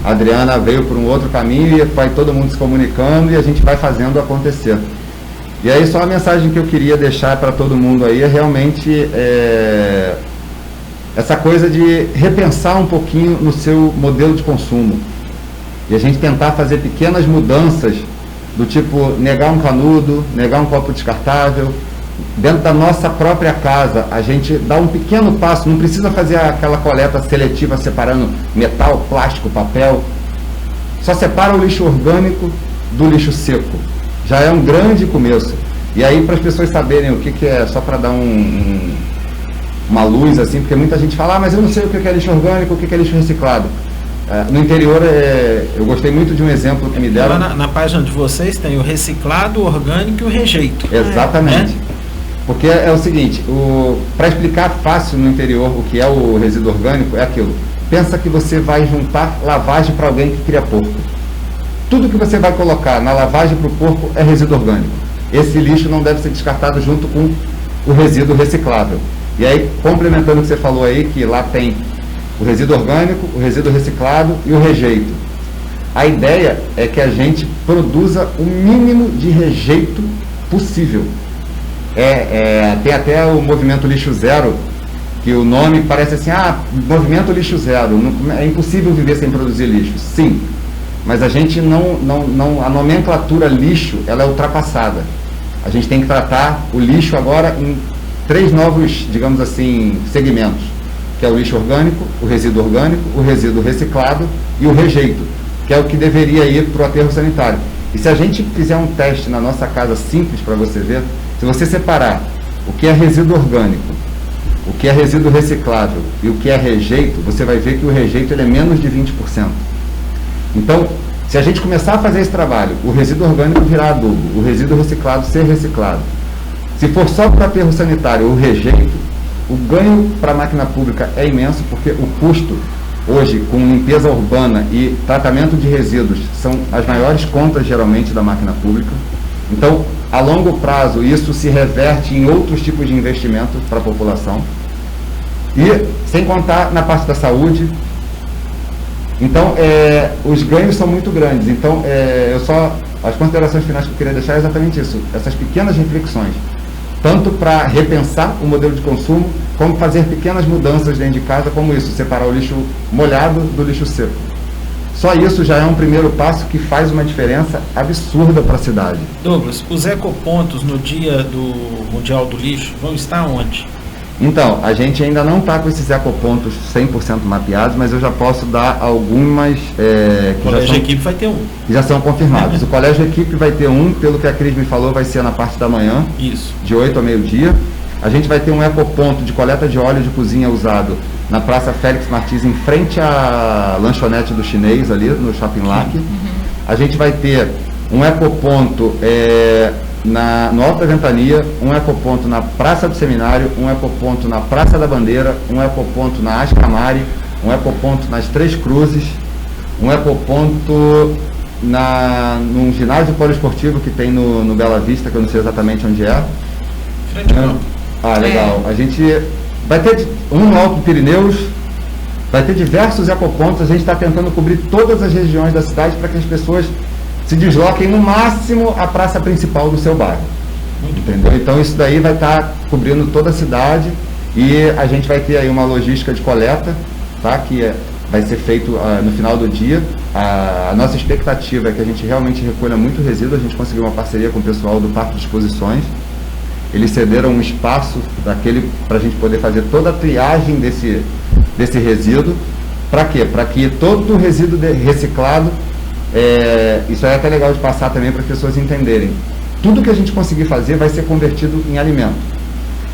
a Adriana veio por um outro caminho e vai todo mundo se comunicando e a gente vai fazendo acontecer. E aí só a mensagem que eu queria deixar para todo mundo aí é realmente essa coisa de repensar um pouquinho no seu modelo de consumo. E a gente tentar fazer pequenas mudanças do tipo negar um canudo, negar um copo descartável. Dentro da nossa própria casa, a gente dá um pequeno passo, não precisa fazer aquela coleta seletiva separando metal, plástico, papel. Só separa o lixo orgânico do lixo seco. Já é um grande começo. E aí, para as pessoas saberem o que é, só para dar uma luz assim, porque muita gente fala, mas eu não sei o que é lixo orgânico, o que é lixo reciclado. No interior, eu gostei muito de um exemplo que me deram. Lá na página de vocês tem o reciclado, o orgânico e o rejeito. Exatamente. Porque é o seguinte, para explicar fácil no interior o que é o resíduo orgânico, é aquilo. Pensa que você vai juntar lavagem para alguém que cria porco. Tudo que você vai colocar na lavagem para o porco é resíduo orgânico. Esse lixo não deve ser descartado junto com o resíduo reciclável. E aí, complementando o que você falou aí, que lá tem o resíduo orgânico, o resíduo reciclado e o rejeito. A ideia é que a gente produza o mínimo de rejeito possível. Tem até o movimento Lixo Zero, que o nome parece assim, movimento Lixo Zero, é impossível viver sem produzir lixo. Sim, mas a gente a nomenclatura lixo, ela é ultrapassada. A gente tem que tratar o lixo agora em 3 novos, digamos assim, segmentos, que é o lixo orgânico, o resíduo reciclado e o rejeito, que é o que deveria ir para o aterro sanitário. E se a gente fizer um teste na nossa casa simples para você ver, se você separar o que é resíduo orgânico, o que é resíduo reciclável e o que é rejeito, você vai ver que o rejeito ele é menos de 20%. Então, se a gente começar a fazer esse trabalho, o resíduo orgânico virar adubo, o resíduo reciclado ser reciclado, se for só para o aterro sanitário o rejeito, o ganho para a máquina pública é imenso, porque o custo hoje com limpeza urbana e tratamento de resíduos são as maiores contas geralmente da máquina pública. Então, a longo prazo, isso se reverte em outros tipos de investimento para a população. E, sem contar na parte da saúde. Então, os ganhos são muito grandes. Então, as considerações finais que eu queria deixar é exatamente isso. Essas pequenas reflexões. Tanto para repensar o modelo de consumo, como fazer pequenas mudanças dentro de casa, como isso, separar o lixo molhado do lixo seco. Só isso já é um primeiro passo que faz uma diferença absurda para a cidade. Douglas, os ecopontos no dia do Mundial do Lixo vão estar onde? Então, a gente ainda não está com esses ecopontos 100% mapeados, mas eu já posso dar algumas... o Colégio Equipe vai ter um. Já são confirmados. O Colégio Equipe vai ter um, pelo que a Cris me falou, vai ser na parte da manhã. Isso. De 8 ao meio-dia. A gente vai ter um ecoponto de coleta de óleo de cozinha usado na Praça Félix Martins, em frente à lanchonete do chinês ali, no Shopping Lac. A gente vai ter um ecoponto no Alto da Ventania, um ecoponto na Praça do Seminário, um ecoponto na Praça da Bandeira, um ecoponto na Ascamari, um ecoponto nas Três Cruzes, um ecoponto num ginásio poliesportivo que tem no Bela Vista, que eu não sei exatamente onde é. Legal. A gente vai ter um no Alto Pirineus, vai ter diversos ecopontos. A gente está tentando cobrir todas as regiões da cidade para que as pessoas se desloquem no máximo à praça principal do seu bairro. Entendeu? Então isso daí vai estar cobrindo toda a cidade e a gente vai ter aí uma logística de coleta, tá? Que vai ser feito no final do dia. A nossa expectativa é que a gente realmente recolha muito resíduo. A gente conseguiu uma parceria com o pessoal do Parque de Exposições. Eles cederam um espaço para a gente poder fazer toda a triagem desse resíduo. Para quê? Para que todo o resíduo reciclado, isso é até legal de passar também para as pessoas entenderem. Tudo que a gente conseguir fazer vai ser convertido em alimento.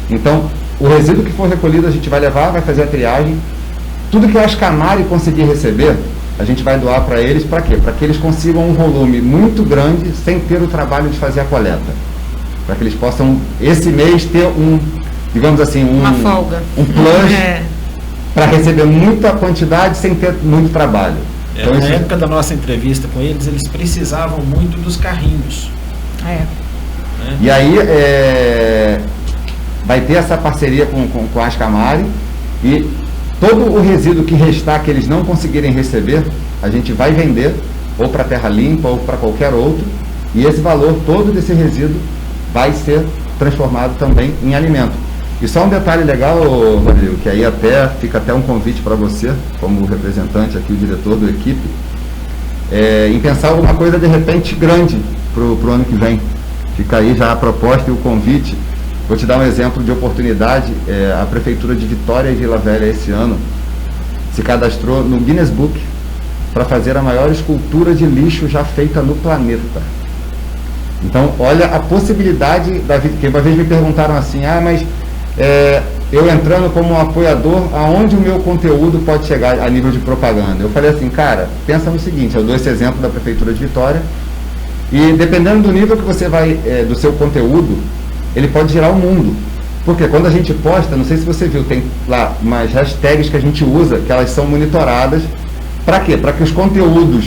Então, o resíduo que for recolhido a gente vai levar, vai fazer a triagem. Tudo que a Ascamari conseguir receber, a gente vai doar para eles. Para quê? Para que eles consigam um volume muito grande sem ter o trabalho de fazer a coleta. Para que eles possam, esse mês, ter digamos assim, uma folga, um plus para receber muita quantidade sem ter muito trabalho. Então, na época da nossa entrevista com eles precisavam muito dos carrinhos. E aí vai ter essa parceria com a Ascamari e todo o resíduo que restar que eles não conseguirem receber, a gente vai vender ou para Terra Limpa ou para qualquer outro, e esse valor todo desse resíduo vai ser transformado também em alimento. E só um detalhe legal, Rodrigo, que aí fica até um convite para você, como representante aqui, o diretor da equipe, em pensar alguma coisa de repente grande para o ano que vem. Fica aí já a proposta e o convite. Vou te dar um exemplo de oportunidade. A Prefeitura de Vitória e Vila Velha esse ano se cadastrou no Guinness Book para fazer a maior escultura de lixo já feita no planeta. Então, olha a possibilidade da vida, que uma vez me perguntaram assim, mas eu entrando como um apoiador, aonde o meu conteúdo pode chegar a nível de propaganda? Eu falei assim, cara, pensa no seguinte, eu dou esse exemplo da Prefeitura de Vitória, e dependendo do nível que você vai, do seu conteúdo, ele pode girar o mundo. Porque quando a gente posta, não sei se você viu, tem lá umas hashtags que a gente usa, que elas são monitoradas. Para quê? Para que os conteúdos,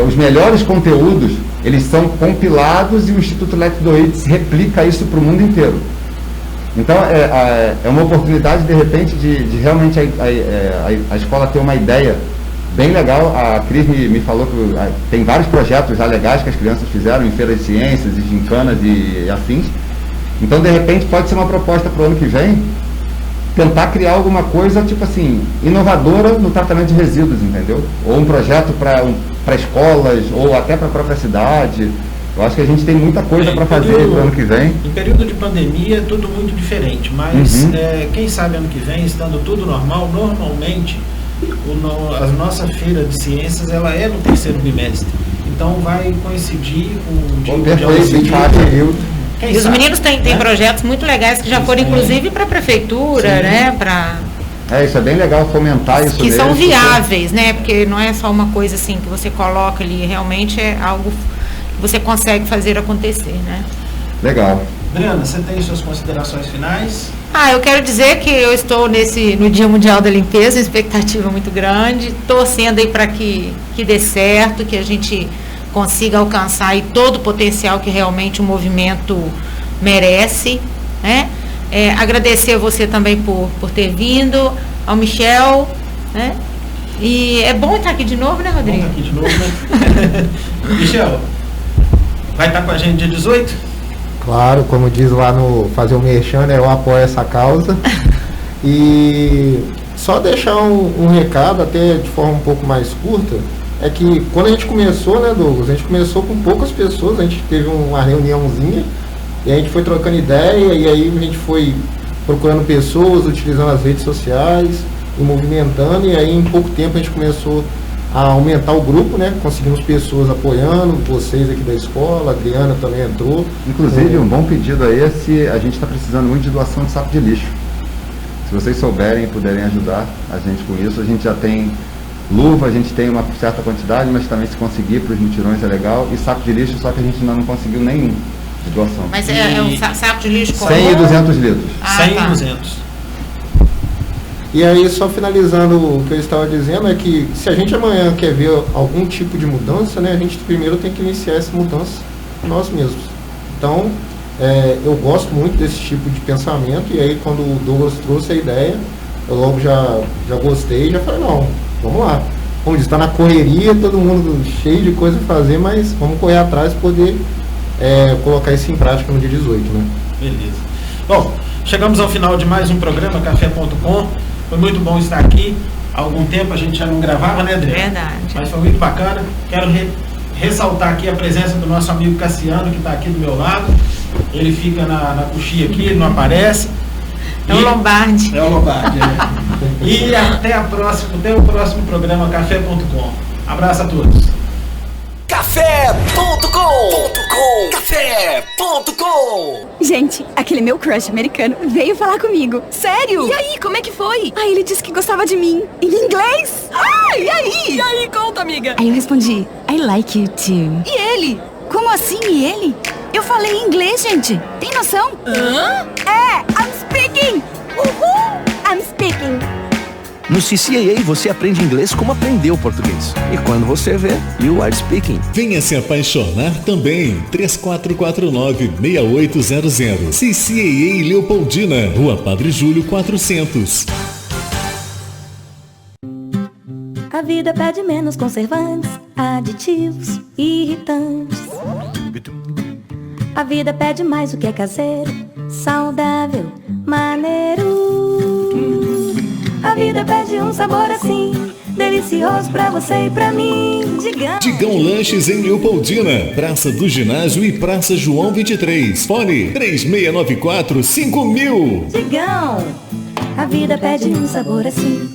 os melhores conteúdos, eles são compilados e o Instituto Lex do AIDS replica isso para o mundo inteiro. Então, é uma oportunidade, de repente, de realmente a escola ter uma ideia bem legal. A Cris me falou que tem vários projetos já legais que as crianças fizeram em feiras de ciências e gincanas e afins. Então, de repente, pode ser uma proposta para o ano que vem, tentar criar alguma coisa, tipo assim, inovadora no tratamento de resíduos, entendeu? Ou um projeto para escolas, ou até para a própria cidade. Eu acho que a gente tem muita coisa para fazer para o ano que vem. Em período de pandemia é tudo muito diferente, mas quem sabe ano que vem, estando tudo normal, normalmente a nossa feira de ciências ela é no terceiro bimestre. Então vai coincidir com o dia mundial. E os meninos têm projetos muito legais que já foram inclusive para a prefeitura, né? Isso é bem legal fomentar isso. Que são viáveis, né? Porque não é só uma coisa assim que você coloca ali, realmente é algo que você consegue fazer acontecer, né? Legal. Adriana, você tem suas considerações finais? Eu quero dizer que eu estou no Dia Mundial da Limpeza, expectativa muito grande, torcendo aí para que dê certo, que a gente consiga alcançar aí todo o potencial que realmente o movimento merece, né? Agradecer a você também por ter vindo, ao Michel, né? E é bom estar aqui de novo, né, Rodrigo? Bom estar aqui de novo, né? Michel, vai estar com a gente dia 18? Claro, como diz lá no Fazer o Merchan, eu apoio essa causa. E só deixar um recado, até de forma um pouco mais curta, é que quando a gente começou, né, Douglas, a gente começou com poucas pessoas, a gente teve uma reuniãozinha, e a gente foi trocando ideia, e aí a gente foi procurando pessoas, utilizando as redes sociais, e movimentando, e aí em pouco tempo a gente começou a aumentar o grupo, né? Conseguimos pessoas apoiando, vocês aqui da escola, a Adriana também entrou. Inclusive, um bom pedido aí é se a gente está precisando muito de doação de saco de lixo. Se vocês souberem e puderem ajudar a gente com isso, a gente já tem luva, a gente tem uma certa quantidade, mas também se conseguir para os mutirões é legal. E saco de lixo, só que a gente ainda não conseguiu nenhum de doação. Mas é um saco de lixo comum? 100 e 200 litros. 100 e 200. E aí, só finalizando o que eu estava dizendo, é que se a gente amanhã quer ver algum tipo de mudança, né, a gente primeiro tem que iniciar essa mudança nós mesmos. Então, eu gosto muito desse tipo de pensamento, e aí quando o Douglas trouxe a ideia, eu logo já gostei, já falei, não, vamos lá. Como diz, está na correria, todo mundo cheio de coisa a fazer, mas vamos correr atrás e poder colocar isso em prática no dia 18, né? Beleza. Bom, chegamos ao final de mais um programa Café.com. Foi muito bom estar aqui. Há algum tempo a gente já não gravava, né, Adriana? Verdade. Mas foi muito bacana. Quero ressaltar aqui a presença do nosso amigo Cassiano, que está aqui do meu lado. Ele fica na coxinha aqui, ele não aparece. É o Lombardi. É o Lombardi, E até o próximo programa Café.com. Abraço a todos. Café.com. Café.com. Gente, aquele meu crush americano veio falar comigo. Sério? E aí, como é que foi? Aí ele disse que gostava de mim. Em inglês? E aí? E aí, conta, amiga. Aí eu respondi, I like you too. E ele? Como assim, e ele? Eu falei em inglês, gente. Tem noção? I'm speaking. Uhul. I'm speaking. No CCAA você aprende inglês como aprendeu português. E quando você vê, you are speaking. Venha se apaixonar também. 3449-6800. CCAA Leopoldina, Rua Padre Júlio 400. A vida pede menos conservantes, aditivos, irritantes. A vida pede mais o que é caseiro, saudável, maneiro. A vida pede um sabor assim, delicioso pra você e pra mim. Digão Lanches em Leopoldina, Praça do Ginásio e Praça João 23. Fone 3694-5000. Digão, a vida pede um sabor assim.